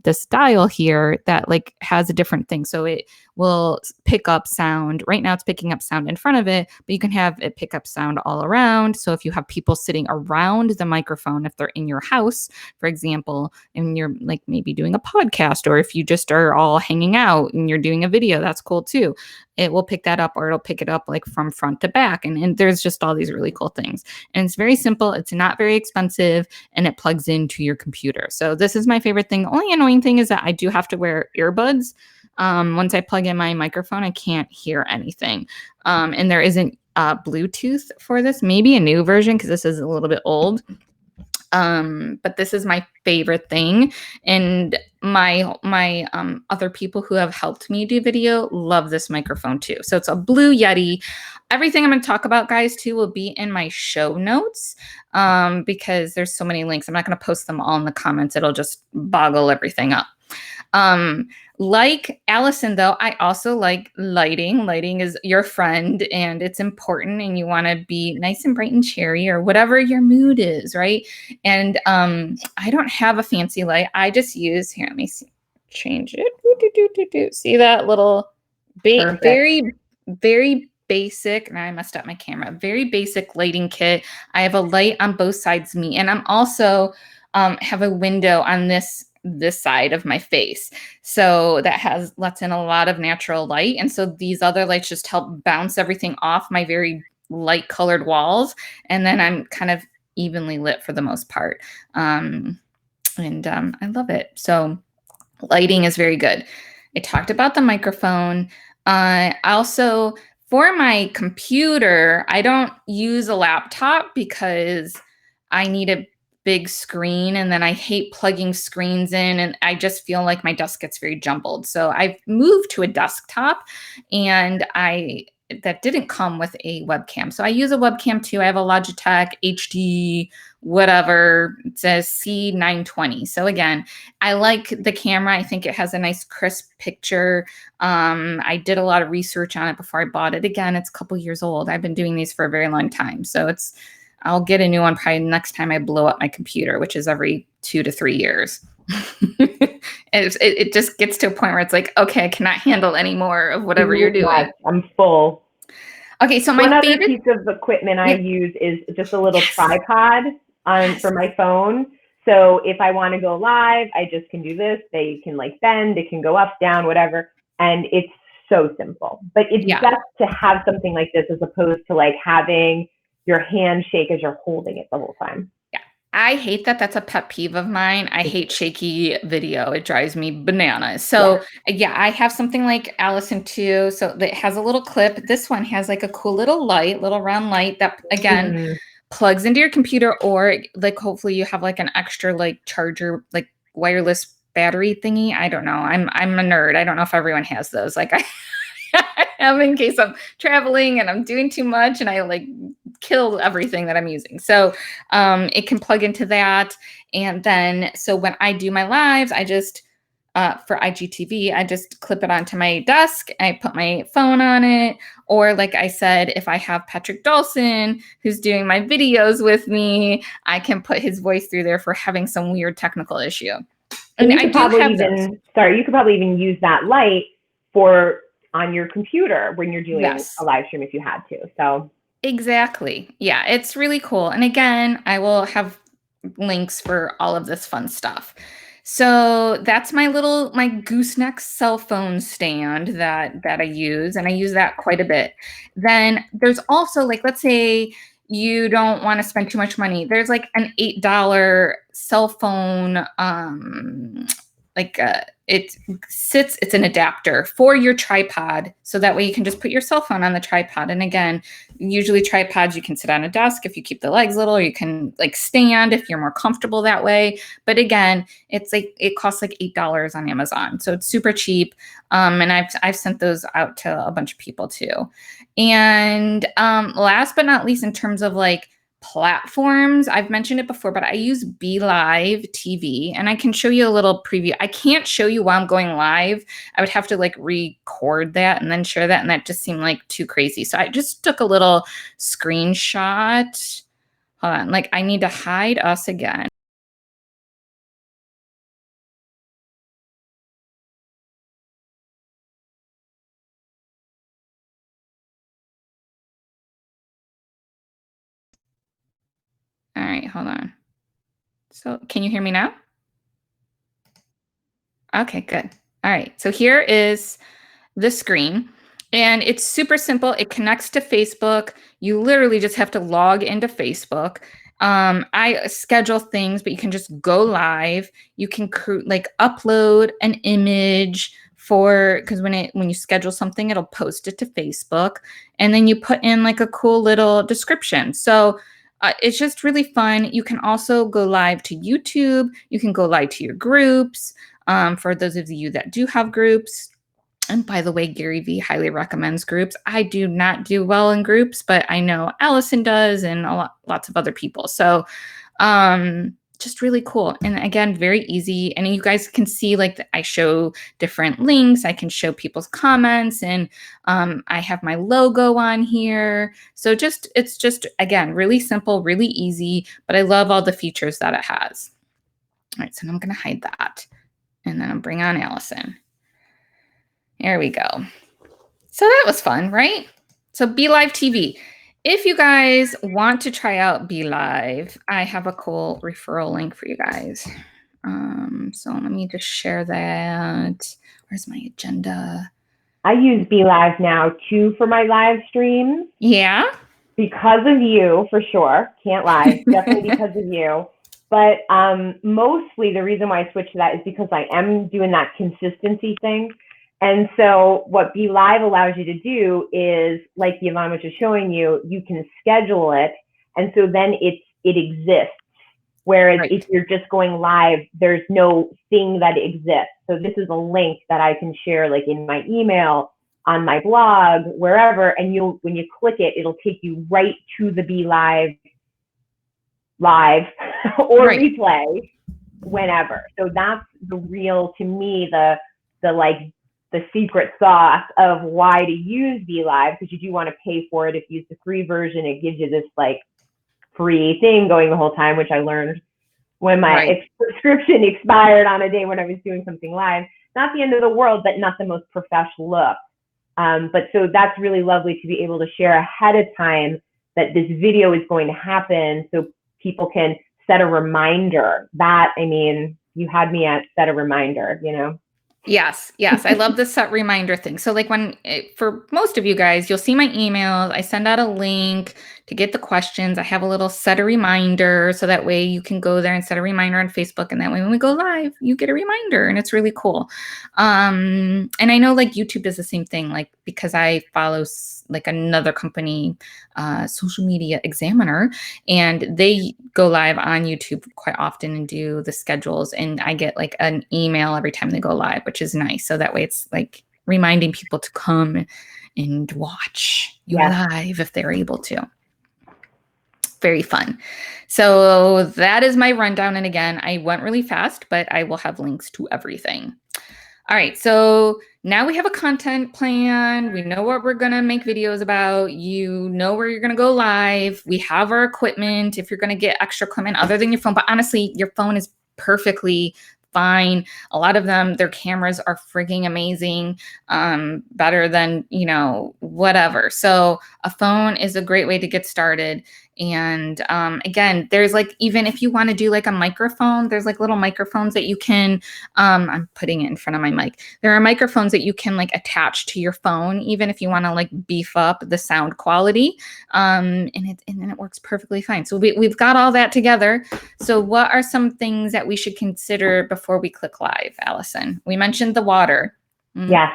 this dial here that like has a different thing. So it will pick up sound. Right now it's picking up sound in front of it, but you can have it pick up sound all around. So if you have people sitting around the microphone, if they're in your house, for example, and you're like maybe doing a podcast, or if you just are all hanging out and you're doing a video, that's cool too. It will pick that up, or it'll pick it up like from front to back. And there's just all these really cool things. And it's very simple. It's not very expensive, and it plugs into your computer. So this is my favorite thing. The only annoying thing is that I do have to wear earbuds. Once I plug in my microphone, I can't hear anything. And there isn't Bluetooth for this, maybe a new version because this is a little bit old. But this is my favorite thing, and my other people who have helped me do video love this microphone too. So it's a Blue Yeti. Everything I'm going to talk about, guys, too, will be in my show notes, because there's so many links. I'm not going to post them all in the comments. It'll just boggle everything up. Like Alison, though, I also like lighting. Lighting is your friend, and it's important, and you want to be nice and bright and cheery, or whatever your mood is, right? And I don't have a fancy light. I just use, here, let me see, change it. See that little very, very basic, and I messed up my camera, very basic lighting kit. I have a light on both sides of me, and I'm also have a window on this side of my face. So that lets in a lot of natural light. And so these other lights just help bounce everything off my very light colored walls. And then I'm kind of evenly lit for the most part. I love it. So lighting is very good. I talked about the microphone. Also, for my computer, I don't use a laptop because I need a big screen, and then I hate plugging screens in, and I just feel like my desk gets very jumbled. So I've moved to a desktop, and that didn't come with a webcam. So I use a webcam too. I have a Logitech HD, whatever. It says C920. So again, I like the camera. I think it has a nice crisp picture. I did a lot of research on it before I bought it. Again, it's a couple years old. I've been doing these for a very long time. So I'll get a new one probably next time I blow up my computer, which is every 2 to 3 years. It just gets to a point where it's like, okay, I cannot handle any more of whatever you're doing. I'm full. Okay, so one other piece of equipment I use is just a little tripod for my phone. So if I want to go live, I just can do this. They can like bend, it can go up, down, whatever. And it's so simple. But it's best to have something like this as opposed to like having your hand shake as you're holding it the whole time. Yeah. I hate that. That's a pet peeve of mine. I hate shaky video. It drives me bananas. So I have something like Alison too. So it has a little clip. This one has like a cool little round light that again plugs into your computer, or like hopefully you have like an extra like charger, like wireless battery thingy. I don't know. I'm a nerd. I don't know if everyone has those. Like I have in case I'm traveling and I'm doing too much and I like kill everything that I'm using. So it can plug into that. And then, so when I do my lives, I just, for IGTV, I just clip it onto my desk. I put my phone on it. Or like I said, if I have Patrick Dawson, who's doing my videos with me, I can put his voice through there for having some weird technical issue. And you could probably even use that light on your computer when you're doing a live stream if you had to. So exactly. Yeah, it's really cool. And again, I will have links for all of this fun stuff. So that's my gooseneck cell phone stand that I use, and I use that quite a bit. Then there's also like, let's say you don't want to spend too much money. There's like an $8 cell phone, it's an adapter for your tripod. So that way you can just put your cell phone on the tripod. And again, usually tripods, you can sit on a desk if you keep the legs little, or you can like stand if you're more comfortable that way. But again, it's like, it costs like $8 on Amazon. So it's super cheap. And I've sent those out to a bunch of people too. And last but not least, in terms of like platforms, I've mentioned it before, but I use Be Live TV, and I can show you a little preview. I can't show you while I'm going live. I would have to like record that and then share that, and that just seemed like too crazy. So I just took a little screenshot. Hold on, like I need to hide us again. All right, hold on. So can you hear me now? Okay, good. All right, so here is the screen, and it's super simple. It connects to Facebook. You literally just have to log into Facebook. I schedule things, but you can just go live. You can like upload an image for, because when you schedule something, it'll post it to Facebook, and then you put in like a cool little description. So it's just really fun. You can also go live to YouTube. You can go live to your groups. For those of you that do have groups. And by the way, Gary Vee highly recommends groups. I do not do well in groups, but I know Allison does, and lots of other people. So just really cool. And again, very easy. And you guys can see like I show different links. I can show people's comments, and I have my logo on here. So it's just, again, really simple, really easy, but I love all the features that it has. All right, so I'm going to hide that. And then I'll bring on Allison. There we go. So that was fun, right? So Be Live TV. If you guys want to try out Be Live, I have a cool referral link for you guys. So let me just share that. Where's my agenda? I use Be Live now too for my live streams. Yeah. Because of you, for sure. Can't lie. Definitely because of you. But mostly the reason why I switched to that is because I am doing that consistency thing. And so what Be Live allows you to do is, like Yvonne was just showing you, you can schedule it. And so then it exists. Whereas if you're just going live, there's no thing that exists. So this is a link that I can share like in my email, on my blog, wherever. And when you click it, it'll take you right to the Be Live or replay whenever. So that's the real, to me, the secret sauce of why to use Be Live, because you do want to pay for it. If you use the free version, it gives you this like free thing going the whole time, which I learned when my subscription expired on a day when I was doing something live. Not the end of the world, but not the most professional look. But so that's really lovely to be able to share ahead of time that this video is going to happen, so people can set a reminder. That, I mean, you had me at set a reminder, you know? Yes. I love the set reminder thing. So like for most of you guys, you'll see my emails. I send out a link to get the questions. I have a little set a reminder, so that way you can go there and set a reminder on Facebook. And that way when we go live, you get a reminder, and it's really cool. And I know like YouTube does the same thing, like because I follow like another company, Social Media Examiner, and they go live on YouTube quite often and do the schedules, and I get like an email every time they go live, which is nice. So that way it's like reminding people to come and watch you live if they're able to. Very fun. So that is my rundown. And again, I went really fast, but I will have links to everything. All right, so now we have a content plan. We know what we're gonna make videos about. You know where you're gonna go live. We have our equipment if you're gonna get extra equipment other than your phone. But honestly, your phone is perfectly fine. A lot of them, their cameras are freaking amazing, better than, whatever. So a phone is a great way to get started. And again, there's like, even if you want to do like a microphone, there's like little microphones that you can, I'm putting it in front of my mic. There are microphones that you can like attach to your phone, even if you want to like beef up the sound quality. And then it works perfectly fine. So we've got all that together. So what are some things that we should consider before we click live, Allison? We mentioned the water. Yes.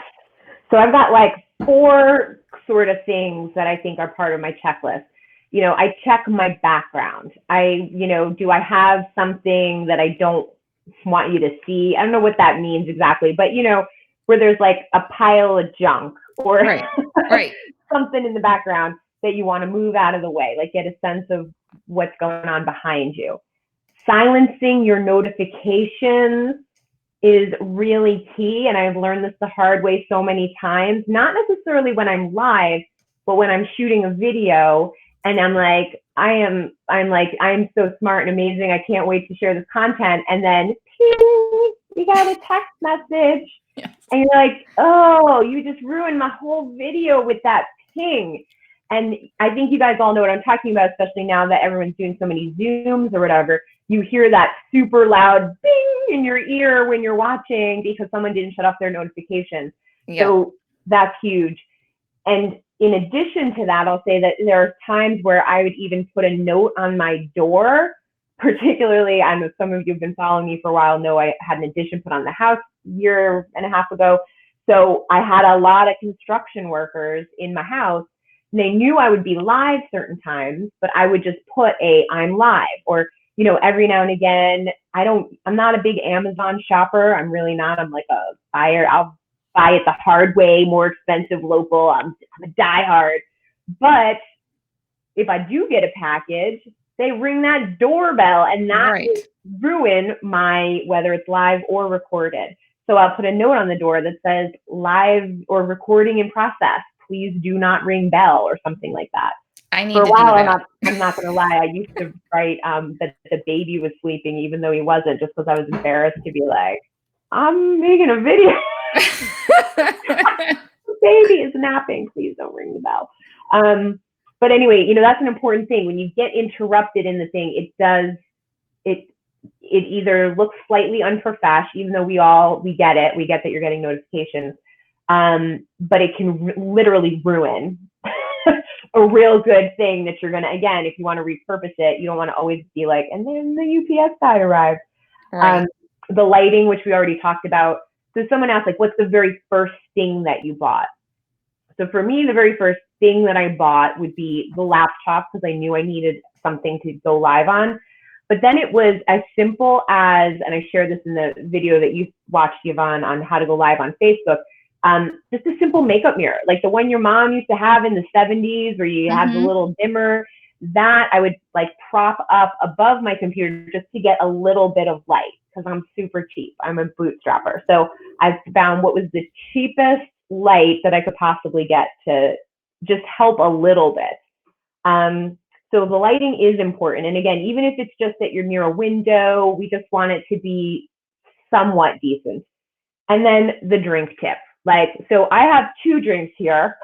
So I've got like 4 sort of things that I think are part of my checklist. I check my background. Do I have something that I don't want you to see? I don't know what that means exactly, but where there's like a pile of junk or something in the background that you want to move out of the way, like get a sense of what's going on behind you. Silencing your notifications is really key. And I've learned this the hard way so many times, not necessarily when I'm live, but when I'm shooting a video and I'm like, I'm so smart and amazing. I can't wait to share this content. And then ping, you got a text message. Yes. And you're like, oh, you just ruined my whole video with that ping. And I think you guys all know what I'm talking about, especially now that everyone's doing so many Zooms or whatever. You hear that super loud bing in your ear when you're watching because someone didn't shut off their notifications. Yep. So that's huge. And in addition to that, I'll say that there are times where I would even put a note on my door. Particularly, I know some of you have been following me for a while, know I had an addition put on the house a year and a half ago. So I had a lot of construction workers in my house. And they knew I would be live certain times, but I would just put I'm live, or, you know, every now and again, I'm not a big Amazon shopper. I'm really not. I'm like a buyer. I'll buy it the hard way, more expensive local. I'm a diehard. But if I do get a package, they ring that doorbell, and that Right. will ruin my, whether it's live or recorded. So I'll put a note on the door that says live or recording in process. Please do not ring bell, or something like that. I need For a to while, do that. I'm not going to lie, I used to write that the baby was sleeping, even though he wasn't, just because I was embarrassed to be like, I'm making a video. The baby is napping. Please don't ring the bell. But anyway, you know, that's an important thing. When you get interrupted in the thing, it either looks slightly unprofessional, even though we get it. We get that you're getting notifications. But it can literally ruin a real good thing that you're going to, again, if you want to repurpose it, you don't want to always be like, and then the UPS guy arrived. Right. The lighting, which we already talked about. So someone asked, like, what's the very first thing that you bought? So for me, the very first thing that I bought would be the laptop, because I knew I needed something to go live on. But then it was as simple as, and I shared this in the video that you watched, Yvonne, on how to go live on Facebook, just a simple makeup mirror, like the one your mom used to have in the 70s, where you had the little dimmer. That I would like prop up above my computer just to get a little bit of light, because I'm super cheap. I'm a bootstrapper. So I found what was the cheapest light that I could possibly get to just help a little bit. So the lighting is important. And again, even if it's just at your near a window, we just want it to be somewhat decent. And then the drink tip. Like, so I have 2 drinks here,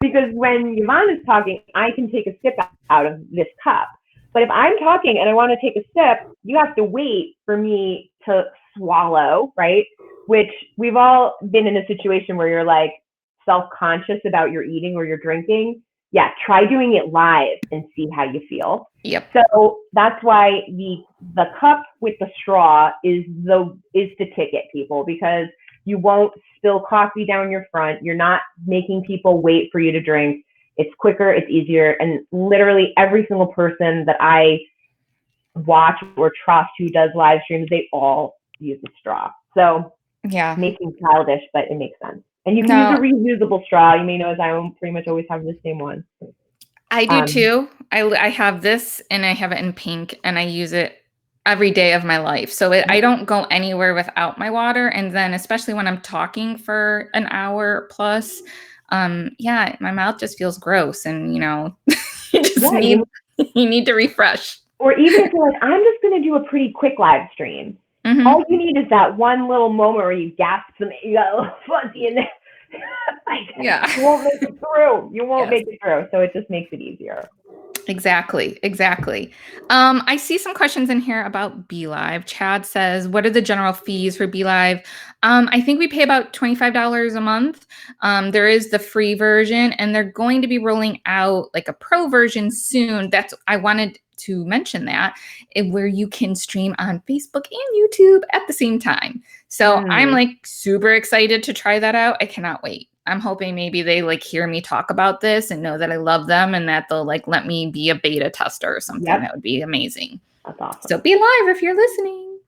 because when Yvonne is talking, I can take a sip out of this cup. But if I'm talking and I want to take a sip, you have to wait for me to swallow, right? Which we've all been in a situation where you're like self-conscious about your eating or your drinking. Yeah, try doing it live and see how you feel. Yep. So that's why the cup with the straw is the ticket, people, because you won't spill coffee down your front. You're not making people wait for you to drink. It's quicker, it's easier. And literally every single person that I watch or trust who does live streams, they all use a straw. So yeah, making childish, but it makes sense. And you can use a reusable straw. You may know, as I pretty much always have the same one. I do too. I have this, and I have it in pink, and I use it every day of my life. So I don't go anywhere without my water. And then especially when I'm talking for an hour plus, my mouth just feels gross, and you just need to refresh. Or even if you're like, I'm just going to do a pretty quick live stream. All you need is that one little moment where you gasp and you got a little fuzzy in there. You won't make it through. You won't make it through. So it just makes it easier. Exactly. I see some questions in here about BeLive. Chad says, what are the general fees for BeLive? I think we pay about $25 a month. There is the free version, and they're going to be rolling out like a pro version soon. I wanted to mention that, where you can stream on Facebook and YouTube at the same time. So I'm like super excited to try that out. I cannot wait. I'm hoping maybe they like hear me talk about this and know that I love them, and that they'll like let me be a beta tester or something. That would be amazing. That's awesome. So BeLive, if you're listening,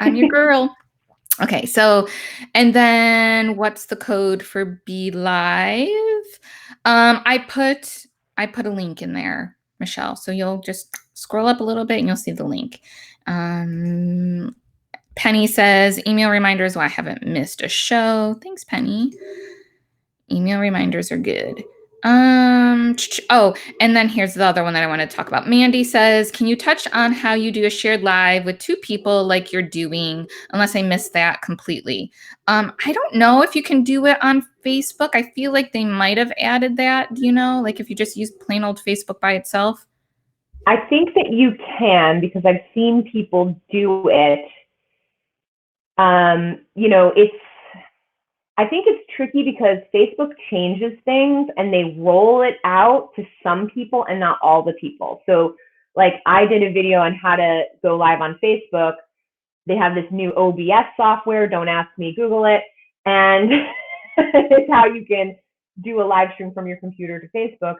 I'm your girl. Okay, so, and then what's the code for BeLive? I put a link in there. Michelle. So you'll just scroll up a little bit and you'll see the link. Penny says, email reminders. Well, I haven't missed a show. Thanks, Penny. Email reminders are good. Oh, and then here's the other one that I want to talk about. Mandy says, can you touch on how you do a shared live with two people like you're doing, unless I missed that completely? I don't know if you can do it on Facebook. I feel like they might have added that, do you know? Like if you just use plain old Facebook by itself. I think that you can, because I've seen people do it. I think it's tricky because Facebook changes things and they roll it out to some people and not all the people. So like I did a video on how to go live on Facebook. They have this new OBS software. Don't ask me, Google it. And it's how you can do a live stream from your computer to Facebook.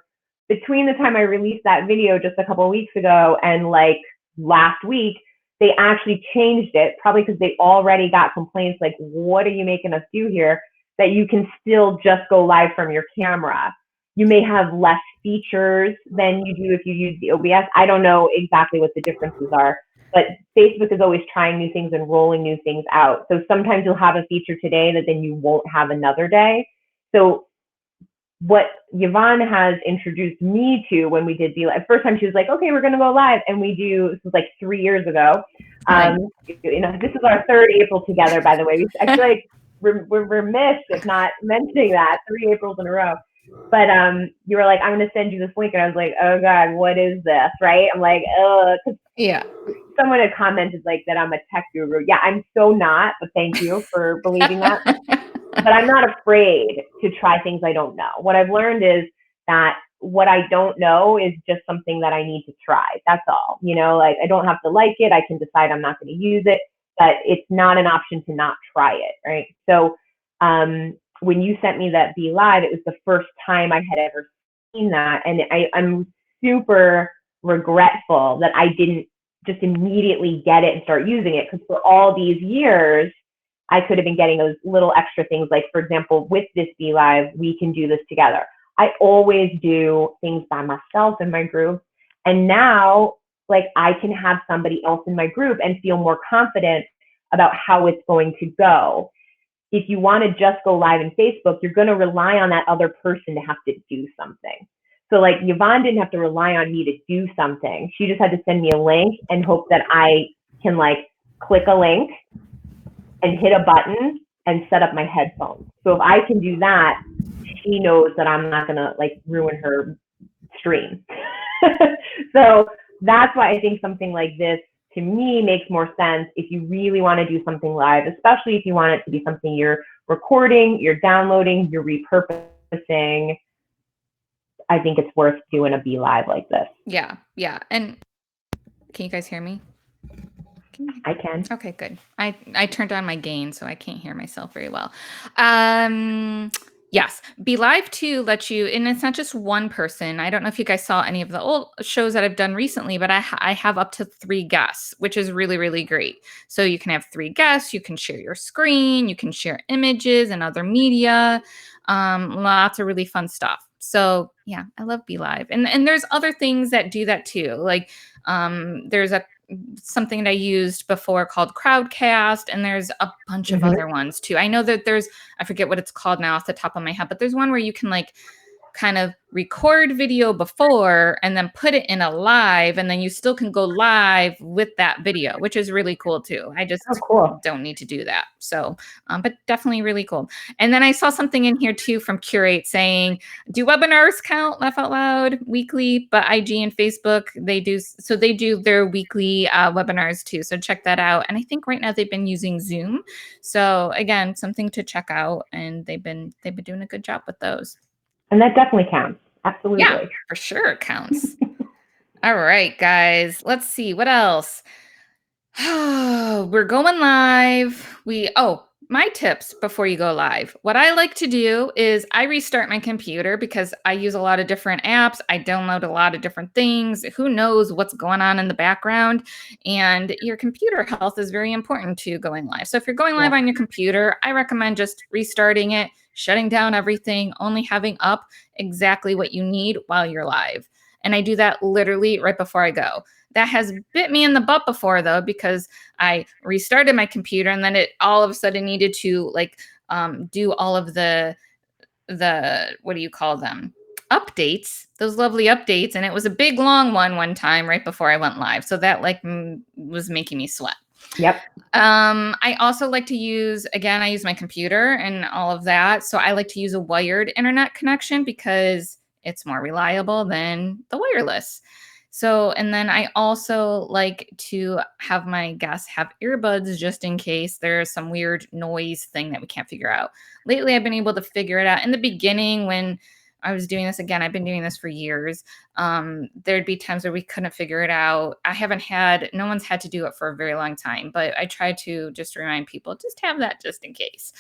Between the time I released that video just a couple of weeks ago and like last week, they actually changed it, probably because they already got complaints like, what are you making us do here? That you can still just go live from your camera. You may have less features than you do if you use the OBS. I don't know exactly what the differences are, but Facebook is always trying new things and rolling new things out. So sometimes you'll have a feature today that then you won't have another day. So what Yvonne has introduced me to when we did the first time, she was like, okay, we're going to go live. And this was like 3 years ago. Right. This is our third April together, by the way. I feel like we're remiss if not mentioning that 3 Aprils in a row. But you were like, I'm going to send you this link. And I was like, oh God, what is this? Right. I'm like, yeah. Someone had commented like that I'm a tech guru. Yeah, I'm so not, but thank you for believing that. But I'm not afraid to try things I don't know. What I've learned is that what I don't know is just something that I need to try. That's all. Like I don't have to like it. I can decide I'm not going to use it, but it's not an option to not try it. Right. So when you sent me that Be Live, it was the first time I had ever seen that. And I'm super regretful that I didn't just immediately get it and start using it, because for all these years, I could have been getting those little extra things. Like, for example, with this Be Live, we can do this together. I always do things by myself in my group. And now, like, I can have somebody else in my group and feel more confident about how it's going to go. If you want to just go live in Facebook, you're going to rely on that other person to have to do something. So like Yvonne didn't have to rely on me to do something. She just had to send me a link and hope that I can like click a link and hit a button and set up my headphones. So if I can do that, she knows that I'm not going to like ruin her stream. So that's why I think something like this to me makes more sense if you really want to do something live, especially if you want it to be something you're recording, you're downloading, you're repurposing. I think it's worth doing a Be Live like this. Yeah. Yeah. And can you guys hear me? I can. Okay, good. I turned on my gain, so I can't hear myself very well. Yes, Be Live too lets you, and it's not just one person. I don't know if you guys saw any of the old shows that I've done recently, but I have up to 3 guests, which is really, really great. So you can have 3 guests, you can share your screen, you can share images and other media, lots of really fun stuff. So yeah, I love Be Live. And there's other things that do that too. Like there's something that I used before called Crowdcast, and there's a bunch of other ones too. I know that I forget what it's called now off the top of my head, but there's one where you can like kind of record video before and then put it in a live, and then you still can go live with that video, which is really cool too. I just don't need to do that. So, but definitely really cool. And then I saw something in here too from Curate saying, do webinars count? Laugh out loud weekly, but IG and Facebook, they do. So they do their weekly webinars too. So check that out. And I think right now they've been using Zoom. So again, something to check out, and they've been doing a good job with those. And that definitely counts. Absolutely. Yeah, for sure it counts. All right, guys. Let's see. What else? We're going live. My tips before you go live. What I like to do is I restart my computer because I use a lot of different apps. I download a lot of different things. Who knows what's going on in the background? And your computer health is very important to going live. So if you're going live on your computer, I recommend just restarting it, shutting down everything, only having up exactly what you need while you're live. And I do that literally right before I go. That has bit me in the butt before, though, because I restarted my computer and then it all of a sudden needed to like do all of the what do you call them, updates, those lovely updates, and it was a big long one time right before I went live, so that like was making me sweat. Yep. I also like to use, again, I use my computer and all of that, so I like to use a wired internet connection because it's more reliable than the wireless. So, and then I also like to have my guests have earbuds just in case there's some weird noise thing that we can't figure out. Lately, I've been able to figure it out. In the beginning, when I was doing this, again, I've been doing this for years. There'd be times where we couldn't figure it out. No one's had to do it for a very long time, but I try to just remind people, just have that just in case.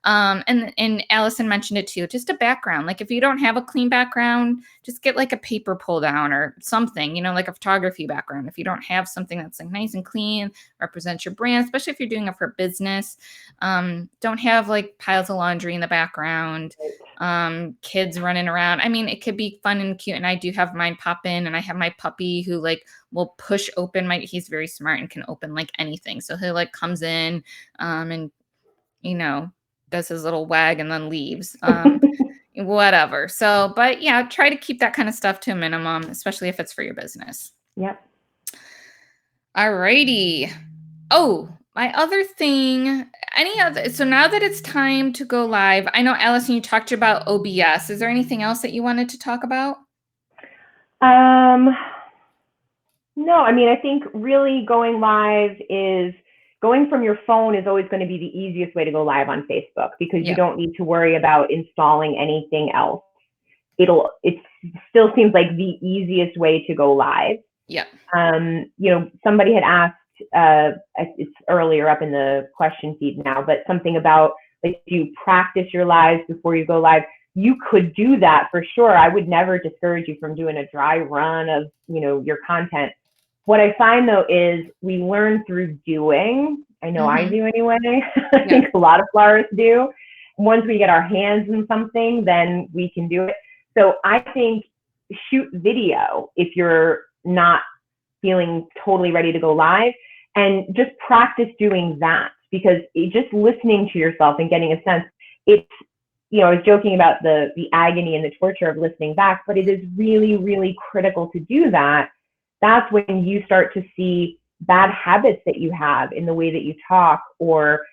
And Alison mentioned it too, just a background. Like if you don't have a clean background, just get like a paper pull down or something, like a photography background. If you don't have something that's like nice and clean, represents your brand, especially if you're doing it for business, don't have like piles of laundry in the background, kids running around. I mean, it could be fun and cute. And I do have mine pop in, and I have my puppy who like will push open he's very smart and can open like anything. So he like comes in, and does his little wag and then leaves, whatever. So, but yeah, try to keep that kind of stuff to a minimum, especially if it's for your business. Yep. Alrighty. Oh, my other thing, so now that it's time to go live, I know, Alison, you talked about OBS. Is there anything else that you wanted to talk about? No, I mean, I think really going from your phone is always going to be the easiest way to go live on Facebook, because you don't need to worry about installing anything else. It still seems like the easiest way to go live. Yeah. Somebody had asked, it's earlier up in the question feed now, but something about like, do you practice your lives before you go live? You could do that for sure. I would never discourage you from doing a dry run of, your content. What I find though is we learn through doing. I know I do anyway. I think a lot of florists do. Once we get our hands in something, then we can do it. So I think shoot video if you're not feeling totally ready to go live, and just practice doing that, because just listening to yourself and getting a sense, I was joking about the agony and the torture of listening back, but it is really, really critical to do that. That's when you start to see bad habits that you have in the way that you talk, or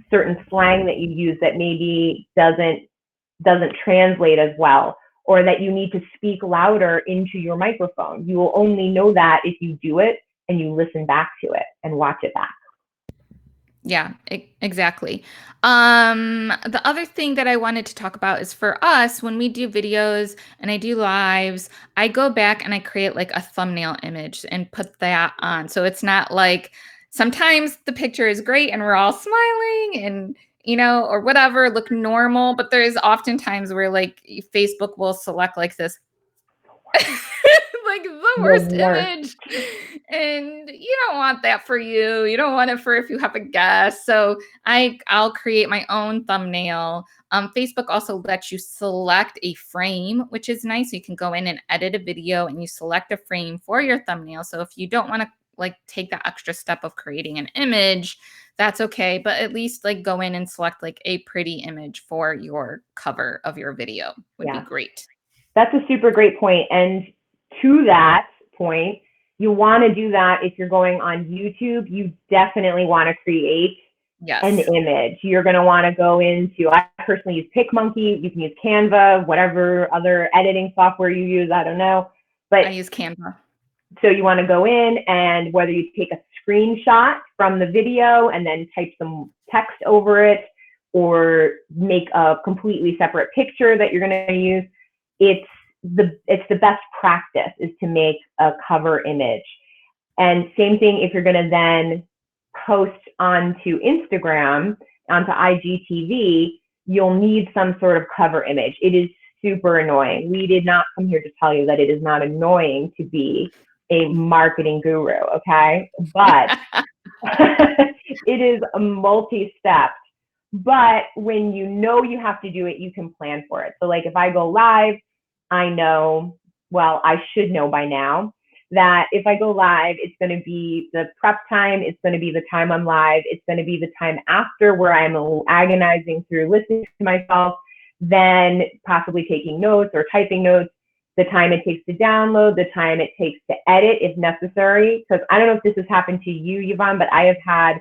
certain slang that you use that maybe doesn't translate as well, or that you need to speak louder into your microphone. You will only know that if you do it and you listen back to it and watch it back. Yeah, exactly. The other thing that I wanted to talk about is for us, when we do videos and I do lives, I go back and I create like a thumbnail image and put that on. So it's not like sometimes the picture is great and we're all smiling and, or whatever, look normal, but there's often times where like Facebook will select like this like the worst image, and you don't want that for you. You don't want it for if you have a guest. So I'll create my own thumbnail. Facebook also lets you select a frame, which is nice. You can go in and edit a video and you select a frame for your thumbnail. So if you don't want to like take that extra step of creating an image, that's okay. But at least like go in and select like a pretty image for your cover of your video would be great. That's a super great point. And to that point, you want to do that if you're going on YouTube. You definitely want to create an image. You're going to want to go into, I personally use PicMonkey. You can use Canva, whatever other editing software you use, I don't know. But I use Canva. So you want to go in, and whether you take a screenshot from the video and then type some text over it, or make a completely separate picture that you're going to use, it's the best practice is to make a cover image. And same thing if you're going to then post onto Instagram, onto IGTV, you'll need some sort of cover image. It is super annoying. We did not come here to tell you that it is not annoying to be a marketing guru, okay? But it is a multi-step. But when you know you have to do it, you can plan for it. So like if I go live, I know well, I should know by now that if I go live, it's going to be the prep time. It's going to be the time I'm live. It's going to be the time after where I'm agonizing through listening to myself, then possibly taking notes or typing notes, the time it takes to download, the time it takes to edit if necessary. Because I don't know if this has happened to you, Yvonne, but I have had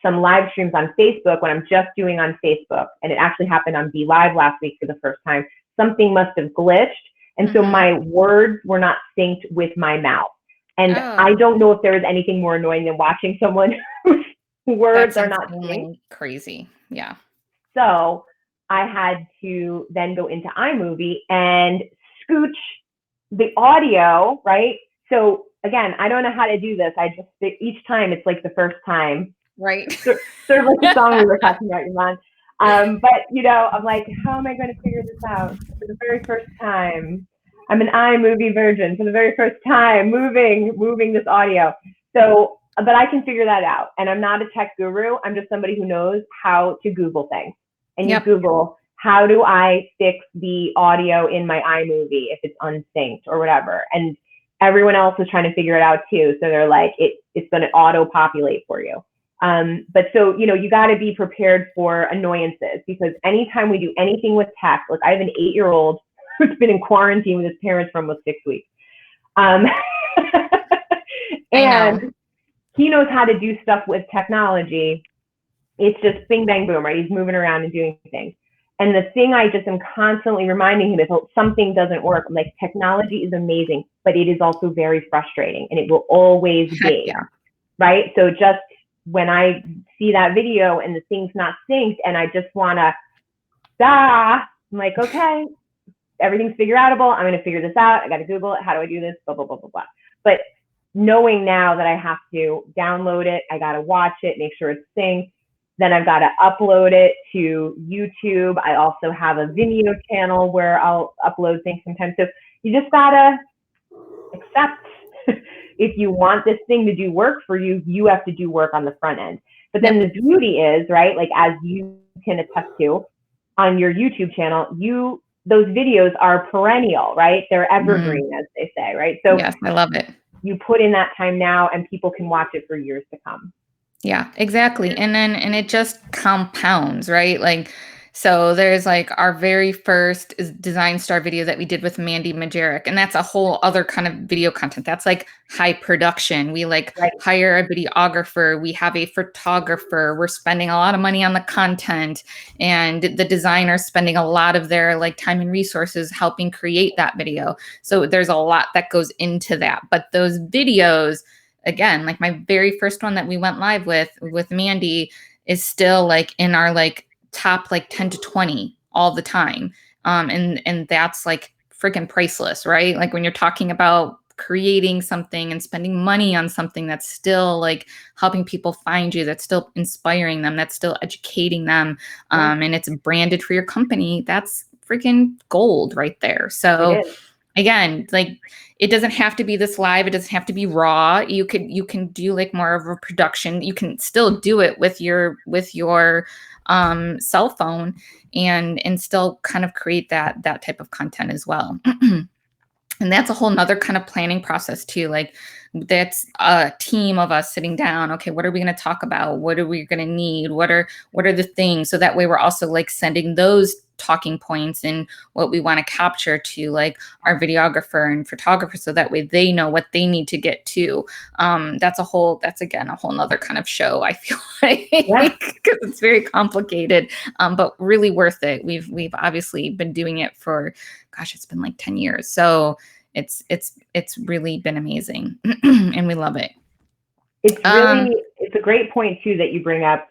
some live streams on Facebook when I'm just doing on Facebook, and it actually happened on Be Live last week for the first time. Something must have glitched, and so my words were not synced with my mouth. And I don't know if there is anything more annoying than watching someone whose words are not synced. Crazy. Yeah. So I had to then go into iMovie and scooch the audio, right? So again, I don't know how to do this. Each time it's like the first time. Right. Sort of like the song we were talking about, Yvonne. But, you know, I'm like, how am I going to figure this out for the very first time? I'm an iMovie virgin for the very first time, moving this audio. So, but I can figure that out. And I'm not a tech guru. I'm just somebody who knows how to Google things. And you Google, how do I fix the audio in my iMovie if it's unsynced or whatever? And everyone else is trying to figure it out too. So they're like, it's going to auto-populate for you. But so, you know, you got to be prepared for annoyances, because anytime we do anything with tech, like I have an 8-year-old who's been in quarantine with his parents for almost 6 weeks. And he knows how to do stuff with technology. It's just bing, bang, boom, right? He's moving around and doing things. And the thing I just am constantly reminding him is, if something doesn't work, I'm like, technology is amazing, but it is also very frustrating, and it will always be, right? So just when I see that video and the thing's not synced and I just want to, I'm like, okay, everything's figure outable. I'm going to figure this out. I got to Google it. How do I do this? Blah, blah, blah, blah, blah. But knowing now that I have to download it, I got to watch it, make sure it's synced. Then I've got to upload it to YouTube. I also have a Vimeo channel where I'll upload things sometimes. So you just got to accept if you want this thing to do work for you, you have to do work on the front end. But then the beauty is, right, like as you can attest to on your YouTube channel, those videos are perennial, right? They're evergreen, as they say, right? So yes, I love it. You put in that time now and people can watch it for years to come. Yeah, exactly. And it just compounds, right? Like, so there's like our very first Design Star video that we did with Mandy Majerick, and that's a whole other kind of video content. That's like high production. We like hire a videographer. We have a photographer. We're spending a lot of money on the content, and the designer's spending a lot of their like time and resources helping create that video. So there's a lot that goes into that. But those videos, again, like my very first one that we went live with Mandy is still like in our like top like 10 to 20 all the time. And that's like freaking priceless, right? Like when you're talking about creating something and spending money on something that's still like helping people find you, that's still inspiring them, that's still educating them, and it's branded for your company, that's freaking gold right there. So again, like it doesn't have to be this live. It doesn't have to be raw. You can do like more of a production. You can still do it with your cell phone and still kind of create that type of content as well. And that's a whole nother kind of planning process too. Like that's a team of us sitting down. Okay, what are we going to talk about? What are we going to need? What are the things? So that way we're also like sending those talking points and what we want to capture to like our videographer and photographer, so that way they know what they need to get to. That's again a whole nother kind of show, I feel like, because it's very complicated, but really worth it. We've obviously been doing it for, gosh, it's been like 10 years. So it's really been amazing and we love it. It's a great point too that you bring up.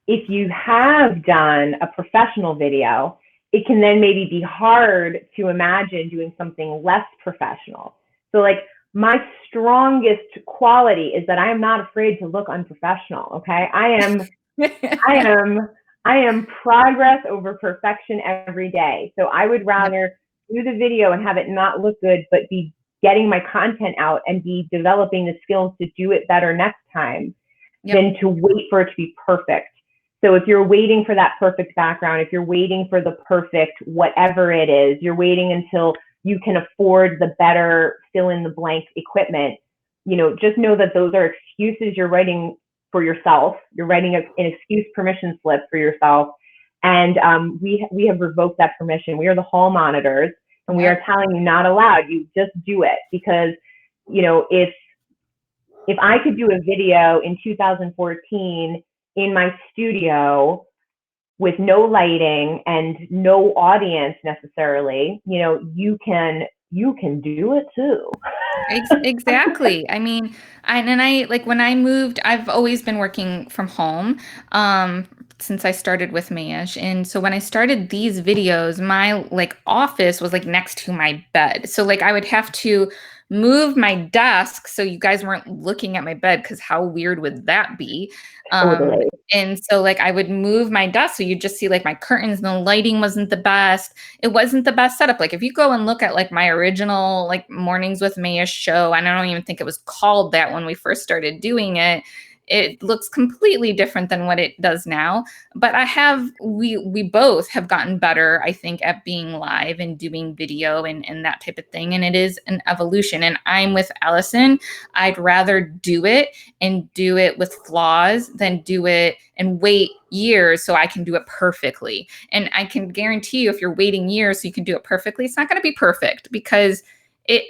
If you have done a professional video, it can then maybe be hard to imagine doing something less professional. So like my strongest quality is that I am not afraid to look unprofessional. Okay. I am progress over perfection every day. So I would rather do the video and have it not look good, but be getting my content out and be developing the skills to do it better next time than to wait for it to be perfect. So if you're waiting for that perfect background, if you're waiting for the perfect whatever it is, you're waiting until you can afford the better fill in the blank equipment, just know that those are excuses you're writing for yourself. You're writing an excuse permission slip for yourself. And we have revoked that permission. We are the hall monitors, and we are telling you not allowed. You just do it, because if I could do a video in 2014 in my studio with no lighting and no audience necessarily, you can do it too. Exactly. I mean, I like when I moved, I've always been working from home since I started with Mayesh. And so when I started these videos, my like office was like next to my bed. So like I would have to move my desk so you guys weren't looking at my bed, because how weird would that be? Totally. And so like I would move my desk so you just see like my curtains, and the lighting wasn't the best. It wasn't the best setup. Like if you go and look at like my original like Mornings with Mayesh show, and I don't even think it was called that when we first started doing it, it looks completely different than what it does now. But we both have gotten better, I think, at being live and doing video and that type of thing. And it is an evolution. And I'm with Alison. I'd rather do it and do it with flaws than do it and wait years so I can do it perfectly. And I can guarantee you, if you're waiting years so you can do it perfectly, it's not going to be perfect, because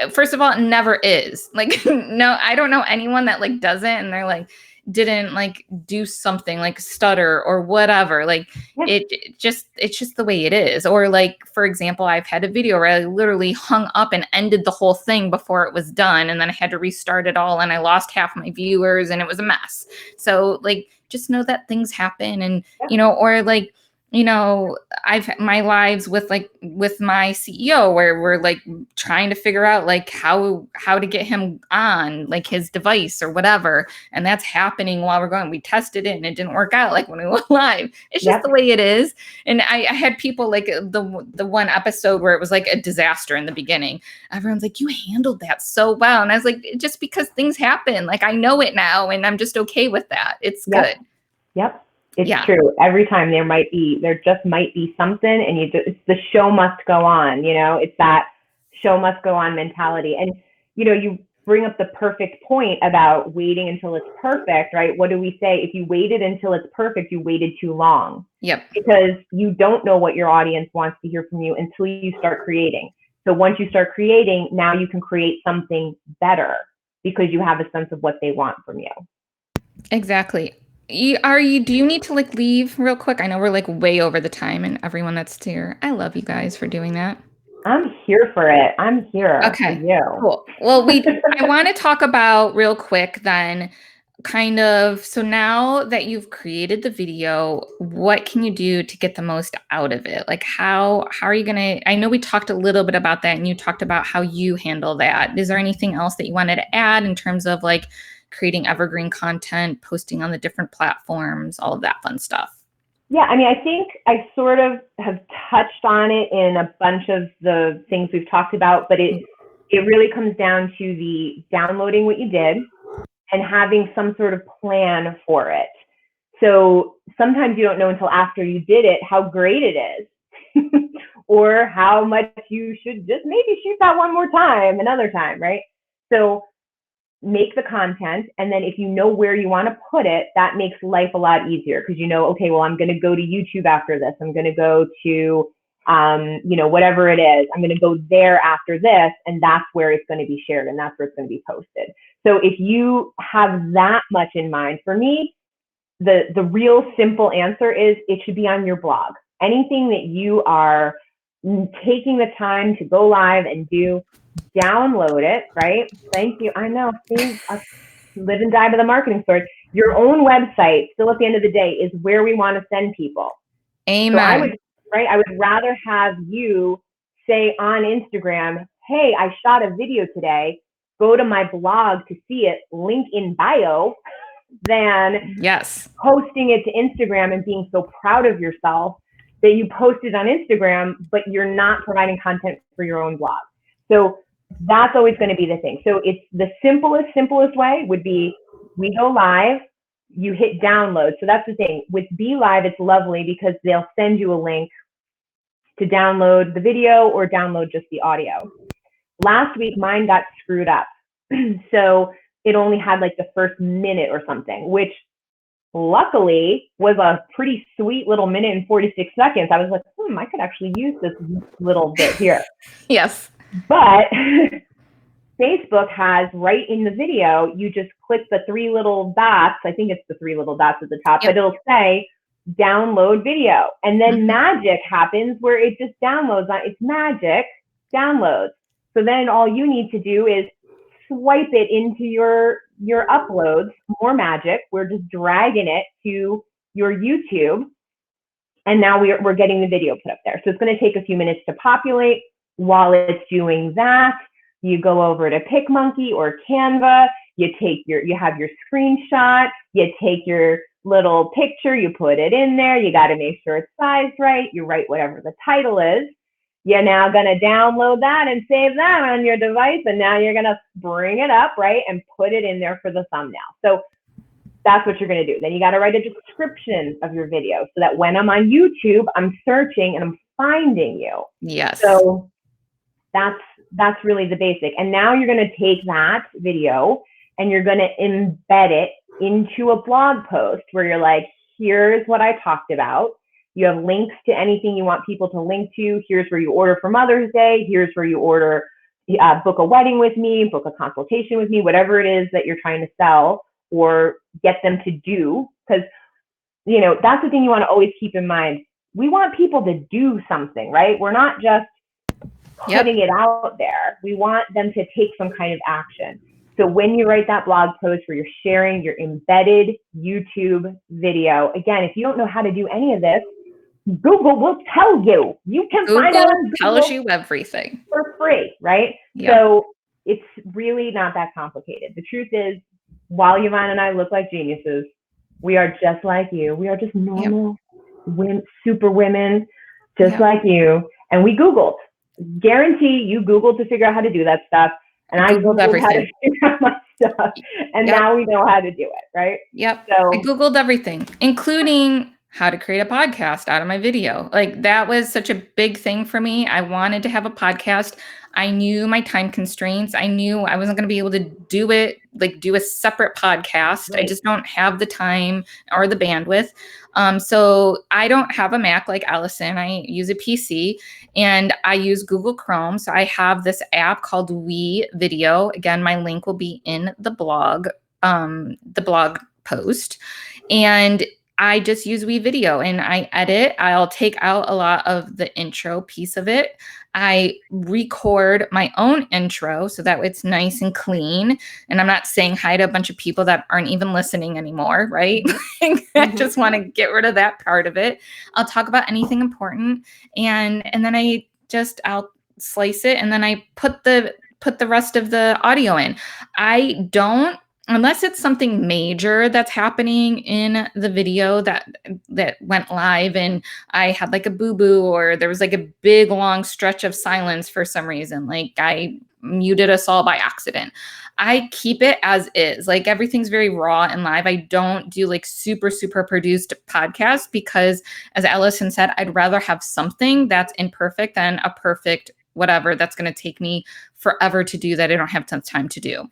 first of all, it never is. Like, no, I don't know anyone that like does it and they're like, didn't like do something like stutter or whatever. Like it's just the way it is. Or like, for example, I've had a video where I literally hung up and ended the whole thing before it was done. And then I had to restart it all, and I lost half my viewers, and it was a mess. So like, just know that things happen. And, or like, I've my lives with my CEO where we're like trying to figure out like how to get him on like his device or whatever. And that's happening while we're going. We tested it and it didn't work out like when we went live. It's just the way it is. And I had people like the one episode where it was like a disaster in the beginning. Everyone's like, you handled that so well. And I was like, just because things happen, like I know it now and I'm just okay with that. It's good. Yep. It's true. Every time there just might be something, and it's the show must go on, it's that show must go on mentality. And, you bring up the perfect point about waiting until it's perfect, right? What do we say? If you waited until it's perfect, you waited too long. Yep. Because you don't know what your audience wants to hear from you until you start creating. So once you start creating, now you can create something better because you have a sense of what they want from you. Exactly. Do you need to like leave real quick? I know we're like way over the time, and everyone that's here, I love you guys for doing that. I'm here for it. I'm here for you. Cool. Well, I want to talk about real quick then, kind of, so now that you've created the video, what can you do to get the most out of it? Like how are you going to, I know we talked a little bit about that, and you talked about how you handle that. Is there anything else that you wanted to add in terms of like creating evergreen content, posting on the different platforms, all of that fun stuff? Yeah, I mean, I think I sort of have touched on it in a bunch of the things we've talked about, but it really comes down to the downloading what you did and having some sort of plan for it. So sometimes you don't know until after you did it how great it is or how much you should just maybe shoot that one more time, another time, right? So make the content, and then if you know where you want to put it, that makes life a lot easier, because okay, well, I'm going to go to YouTube after this. I'm going to go to, whatever it is. I'm going to go there after this, and that's where it's going to be shared, and that's where it's going to be posted. So if you have that much in mind, for me, the real simple answer is it should be on your blog. Anything that you are taking the time to go live and do, download it, right? Thank you. I know. See, live and die by the marketing sword. Your own website, still at the end of the day, is where we want to send people. Amen. So I would rather have you say on Instagram, hey, I shot a video today. Go to my blog to see it, link in bio, than posting it to Instagram and being so proud of yourself that you posted on Instagram, but you're not providing content for your own blog. So that's always going to be the thing. So it's the simplest way would be, we go live, you hit download. So that's the thing. With Be Live, it's lovely because they'll send you a link to download the video or download just the audio. Last week, mine got screwed up. So it only had like the first minute or something, which luckily was a pretty sweet little minute and 46 seconds. I was like, I could actually use this little bit here. Yes. But Facebook has right in the video, you just click the 3 little dots. I think it's the 3 little dots at the top, but it'll say download video. And then magic happens where it just downloads. It's magic downloads. So then all you need to do is swipe it into your uploads. More magic. We're just dragging it to your YouTube. And now we're getting the video put up there. So it's going to take a few minutes to populate. While it's doing that, you go over to PicMonkey or Canva. You have your screenshot. You take your little picture. You put it in there. You got to make sure it's sized right. You write whatever the title is. You're now going to download that and save that on your device. And now you're going to bring it up, right, and put it in there for the thumbnail. So that's what you're going to do. Then you got to write a description of your video so that when I'm on YouTube, I'm searching and I'm finding you. Yes. So that's really the basic. And now you're going to take that video and you're going to embed it into a blog post where you're like, here's what I talked about. You have links to anything you want people to link to. Here's where you order for Mother's Day. Here's where you order, book a wedding with me, book a consultation with me, whatever it is that you're trying to sell or get them to do. Because, that's the thing you want to always keep in mind. We want people to do something, right? We're not just putting it out there. We want them to take some kind of action. So when you write that blog post where you're sharing your embedded YouTube video, again, if you don't know how to do any of this, Google will tell you. You can find out on Google tells you everything for free, right? Yep. So it's really not that complicated. The truth is, while Yvonne and I look like geniuses, we are just like you. We are just normal women, super women, just like you. And we Googled. Guarantee you Googled to figure out how to do that stuff. And I Googled everything. How to figure out my stuff. And now we know how to do it, right? Yep. So I Googled everything, including how to create a podcast out of my video. Like that was such a big thing for me. I wanted to have a podcast. I knew my time constraints. I knew I wasn't going to be able to do it, like do a separate podcast. Right. I just don't have the time or the bandwidth. So I don't have a Mac like Alison. I use a PC and I use Google Chrome. So I have this app called We Video. Again, my link will be in the blog post. And I just use We Video and I edit. I'll take out a lot of the intro piece of it. I record my own intro so that it's nice and clean. And I'm not saying hi to a bunch of people that aren't even listening anymore, right? I just want to get rid of that part of it. I'll talk about anything important. And then I'll slice it and then I put the rest of the audio in. I don't, unless it's something major that's happening in the video that went live and I had like a boo-boo or there was like a big long stretch of silence for some reason, like I muted us all by accident. I keep it as is. Like everything's very raw and live. I don't do like super, super produced podcasts because as Alison said, I'd rather have something that's imperfect than a perfect whatever that's going to take me forever to do that I don't have time to do.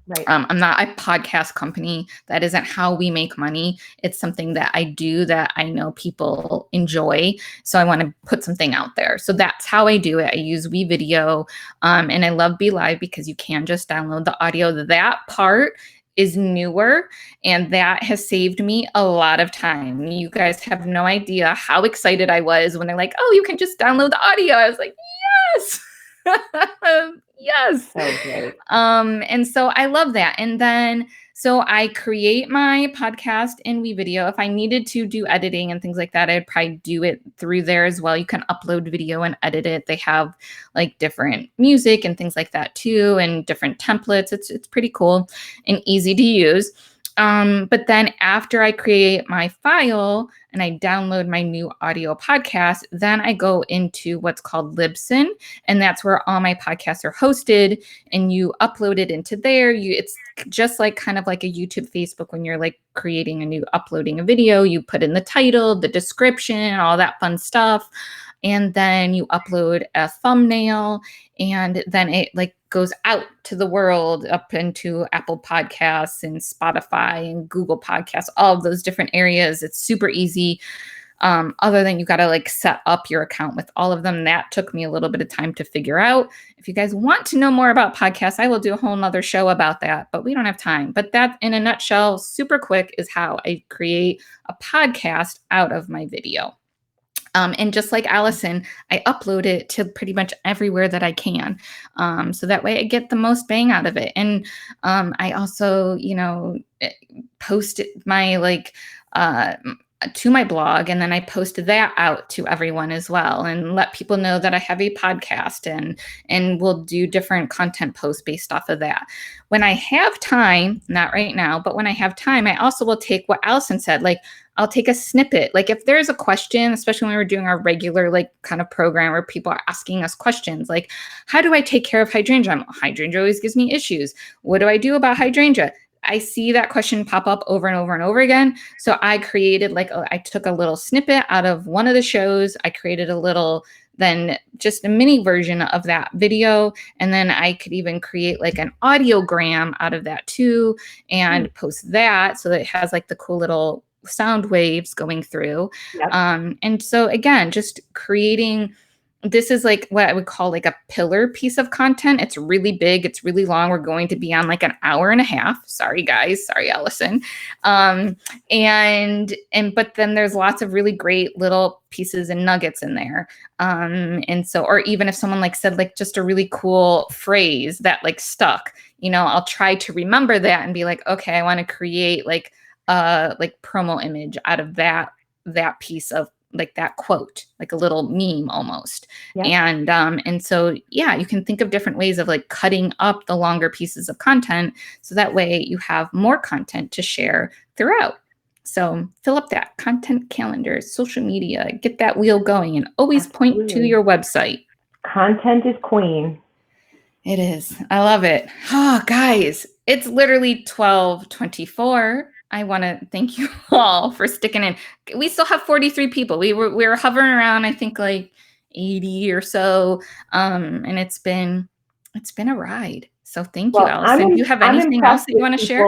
Right. I'm not a podcast company. That isn't how we make money. It's something that I do that I know people enjoy. So I want to put something out there. So that's how I do it. I use We Video and I love Be Live because you can just download the audio. That part is newer and that has saved me a lot of time. You guys have no idea how excited I was when they're like, oh, you can just download the audio. I was like, yes. Yes. Okay. And so I love that. And then, so I create my podcast in We Video. If I needed to do editing and things like that, I'd probably do it through there as well. You can upload video and edit it. They have like different music and things like that too, and different templates. It's pretty cool and easy to use. But then after I create my file and I download my new audio podcast, then I go into what's called Libsyn, and that's where all my podcasts are hosted, and you upload it into there. It's just like kind of like a YouTube, Facebook when you're like uploading a video, you put in the title, the description, all that fun stuff. and then you upload a thumbnail, and then it like goes out to the world, up into Apple Podcasts and Spotify and Google Podcasts, all of those different areas. It's super easy. Other than you got to like set up your account with all of them. That took me a little bit of time to figure out. If you guys want to know more about podcasts, I will do a whole nother show about that, but we don't have time. But that, in a nutshell, super quick, is how I create a podcast out of my video. And just like Alison, I upload it to pretty much everywhere that I can. So that way I get the most bang out of it. And I also, post my to my blog, and then I post that out to everyone as well, and let people know that I have a podcast, and we'll do different content posts based off of that. When I have time, not right now, but when I have time, I also will take what Alison said, like I'll take a snippet. Like if there's a question, especially when we're doing our regular like kind of program where people are asking us questions, like how do I take care of hydrangea? Hydrangea always gives me issues. What do I do about hydrangea? I see that question pop up over and over and over again. So I created I took a little snippet out of one of the shows. I created then just a mini version of that video. And then I could even create like an audiogram out of that too, and post that so that it has like the cool little sound waves going through. Yep. And so again, just creating, this is like what I would call like a pillar piece of content. It's really big. It's really long. We're going to be on like an hour and a half. Sorry, guys. Sorry, Alison. But then there's lots of really great little pieces and nuggets in there. And so, or even if someone like said like just a really cool phrase that like stuck, I'll try to remember that and be like, okay, I want to create like promo image out of that piece of like that quote, like a little meme almost. Yep. And so, yeah, you can think of different ways of like cutting up the longer pieces of content. So that way you have more content to share throughout. So fill up that content calendar, social media, get that wheel going, and always point to your website. Content is queen. It is. I love it. Oh, guys, it's literally 12:24. I want to thank you all for sticking in. We still have 43 people. We were hovering around, I think, like 80 or so. And it's been a ride. So thank you, Alison. Do you have anything else that you want to share?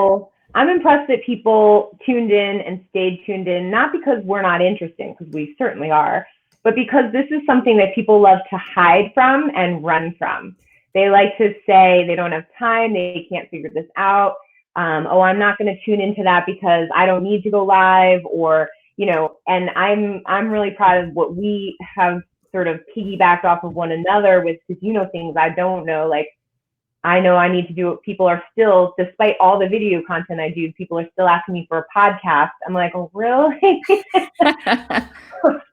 I'm impressed that people tuned in and stayed tuned in, not because we're not interesting, because we certainly are, but because this is something that people love to hide from and run from. They like to say they don't have time, they can't figure this out. I'm not going to tune into that because I don't need to go live, or, and I'm really proud of what we have sort of piggybacked off of one another with, because things I don't know, like I know I need to do it. People are still, despite all the video content I do, people are still asking me for a podcast. I'm like, oh, really?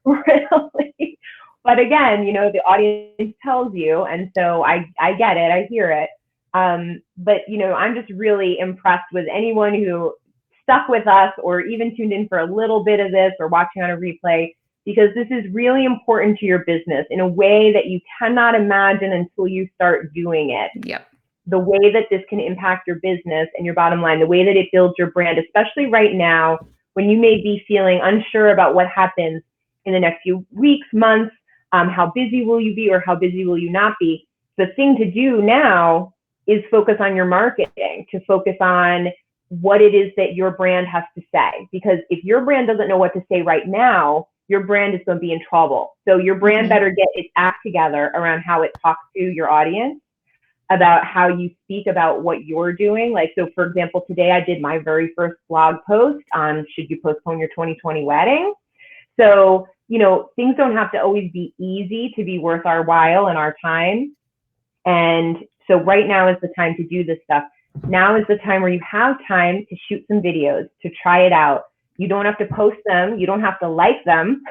Really? But again, the audience tells you, and so I get it, I hear it. But I'm just really impressed with anyone who stuck with us or even tuned in for a little bit of this or watching on a replay, because this is really important to your business in a way that you cannot imagine until you start doing it. Yep. The way that this can impact your business and your bottom line, the way that it builds your brand, especially right now when you may be feeling unsure about what happens in the next few weeks, months, how busy will you be or how busy will you not be? The thing to do now is focus on your marketing, to focus on what it is that your brand has to say. Because if your brand doesn't know what to say right now, your brand is going to be in trouble. So your brand better get its act together around how it talks to your audience, about how you speak about what you're doing. Like, so for example, today I did my very first blog post on should you postpone your 2020 wedding? So, things don't have to always be easy to be worth our while and our time. And so right now is the time to do this stuff. Now is the time where you have time to shoot some videos, to try it out. You don't have to post them. You don't have to like them,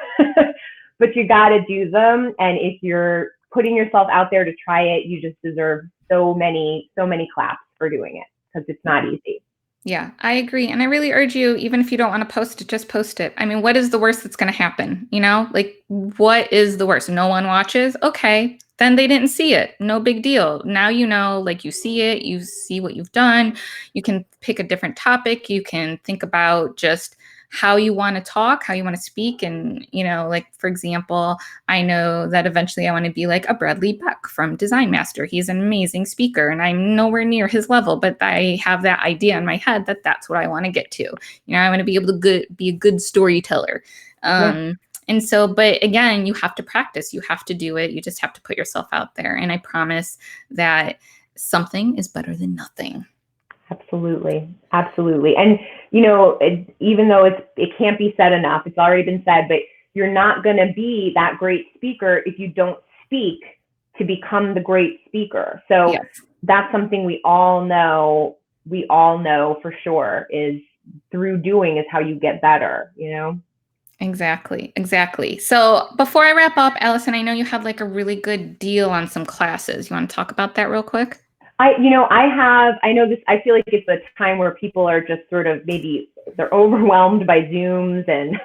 but you got to do them. And if you're putting yourself out there to try it, you just deserve so many claps for doing it, because it's not easy. Yeah, I agree. And I really urge you, even if you don't want to post it, just post it. I mean, what is the worst that's going to happen? Like, what is the worst? No one watches? Okay, then they didn't see it. No big deal. Now you know, like you see it, you see what you've done. You can pick a different topic. You can think about just how you want to talk, how you want to speak. And, like, for example, I know that eventually I want to be like a Bradley Beck from Design Master. He's an amazing speaker and I'm nowhere near his level, but I have that idea in my head that that's what I want to get to. I want to be able to be a good storyteller. Yeah. And so, but again, you have to practice, you have to do it. You just have to put yourself out there. And I promise that something is better than nothing. Absolutely. Absolutely. And, even though it can't be said enough, it's already been said, but you're not going to be that great speaker if you don't speak to become the great speaker. So Yes. That's something we all know for sure is through doing is how you get better, Exactly. So before I wrap up, Allison, I know you had like a really good deal on some classes. You want to talk about that real quick? I know this, I feel like it's a time where people are just sort of maybe they're overwhelmed by Zooms and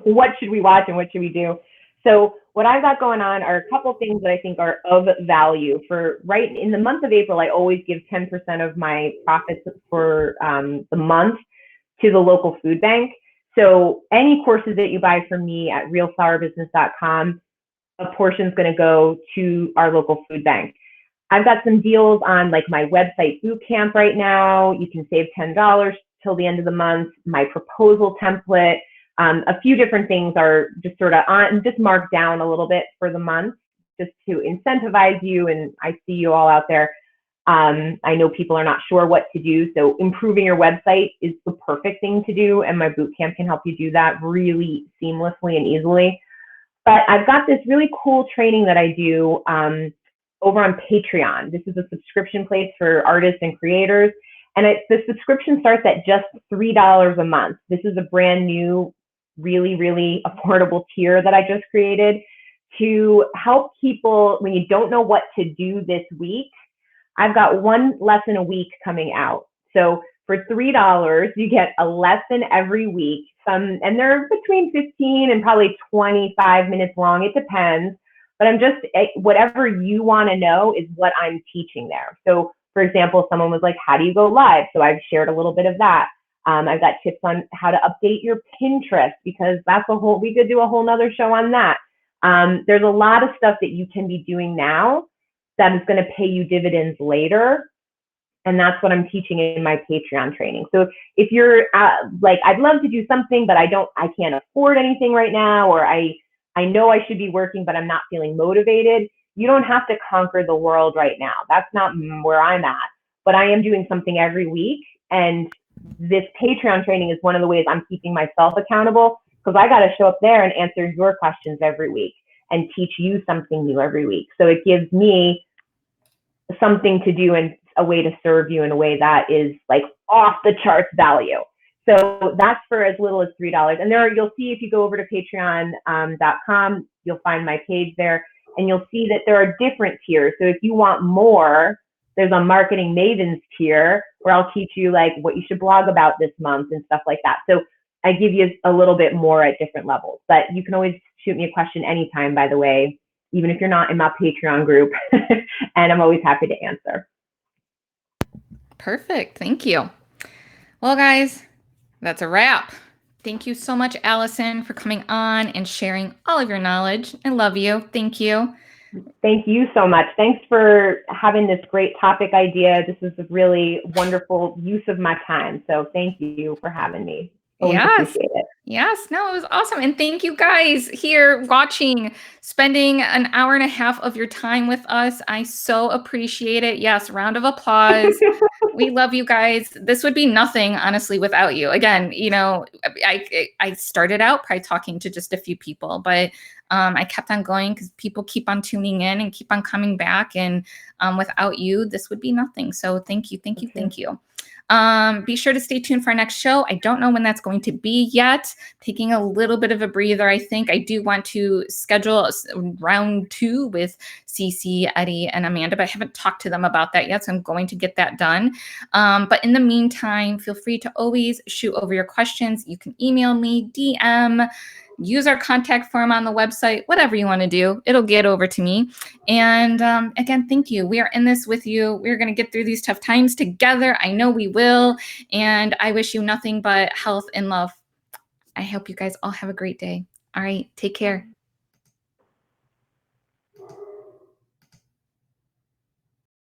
what should we watch and what should we do? So what I've got going on are a couple things that I think are of value for right in the month of April. I always give 10% of my profits for the month to the local food bank. So any courses that you buy from me at realflowerbusiness.com, a portion is going to go to our local food bank. I've got some deals on like my website boot camp right now. You can save $10 till the end of the month. My proposal template, a few different things are just sort of just marked down a little bit for the month, just to incentivize you. And I see you all out there. I know people are not sure what to do, so improving your website is the perfect thing to do, and my boot camp can help you do that really seamlessly and easily. But I've got this really cool training that I do over on Patreon. This is a subscription place for artists and creators. And the subscription starts at just $3 a month. This is a brand new, really, really affordable tier that I just created to help people when you don't know what to do this week. I've got one lesson a week coming out. So for $3, you get a lesson every week. And they're between 15 and probably 25 minutes long. It depends. But whatever you want to know is what I'm teaching there. So for example, someone was like, how do you go live? So I've shared a little bit of that. I've got tips on how to update your Pinterest, because we could do a whole nother show on that. There's a lot of stuff that you can be doing now that is going to pay you dividends later. And that's what I'm teaching in my Patreon training. So if you're like, I'd love to do something, but I can't afford anything right now, or I know I should be working, but I'm not feeling motivated. You don't have to conquer the world right now. That's not where I'm at. But I am doing something every week. And this Patreon training is one of the ways I'm keeping myself accountable, because I got to show up there and answer your questions every week and teach you something new every week. So it gives me something to do and a way to serve you in a way that is like off the charts value. So that's for as little as $3. And you'll see, if you go over to patreon.com, you'll find my page there, and you'll see that there are different tiers. So if you want more, there's a Marketing Mavens tier where I'll teach you like what you should blog about this month and stuff like that. So I give you a little bit more at different levels, but you can always shoot me a question anytime, by the way, even if you're not in my Patreon group, and I'm always happy to answer. Perfect. Thank you. Well, guys, that's a wrap. Thank you so much, Allison, for coming on and sharing all of your knowledge. I love you. Thank you. Thank you so much. Thanks for having this great topic idea. This is a really wonderful use of my time. So thank you for having me. Always appreciate it. Yes, no, it was awesome. And thank you guys here watching, spending an hour and a half of your time with us. I so appreciate it. Yes, round of applause. We love you guys. This would be nothing, honestly, without you. Again, I started out by talking to just a few people, but I kept on going because people keep on tuning in and keep on coming back. And without you, this would be nothing. So thank you. Be sure to stay tuned for our next show. I don't know when that's going to be yet. Taking a little bit of a breather, I think. I do want to schedule round 2 with Cece, Eddie, and Amanda, but I haven't talked to them about that yet, so I'm going to get that done. But in the meantime, feel free to always shoot over your questions. You can email me, DM, use our contact form on the website, whatever you want to do, it'll get over to me. And again, thank you. We are in this with you. We're going to get through these tough times together. I know we will. And I wish you nothing but health and love. I hope you guys all have a great day. All right, take care.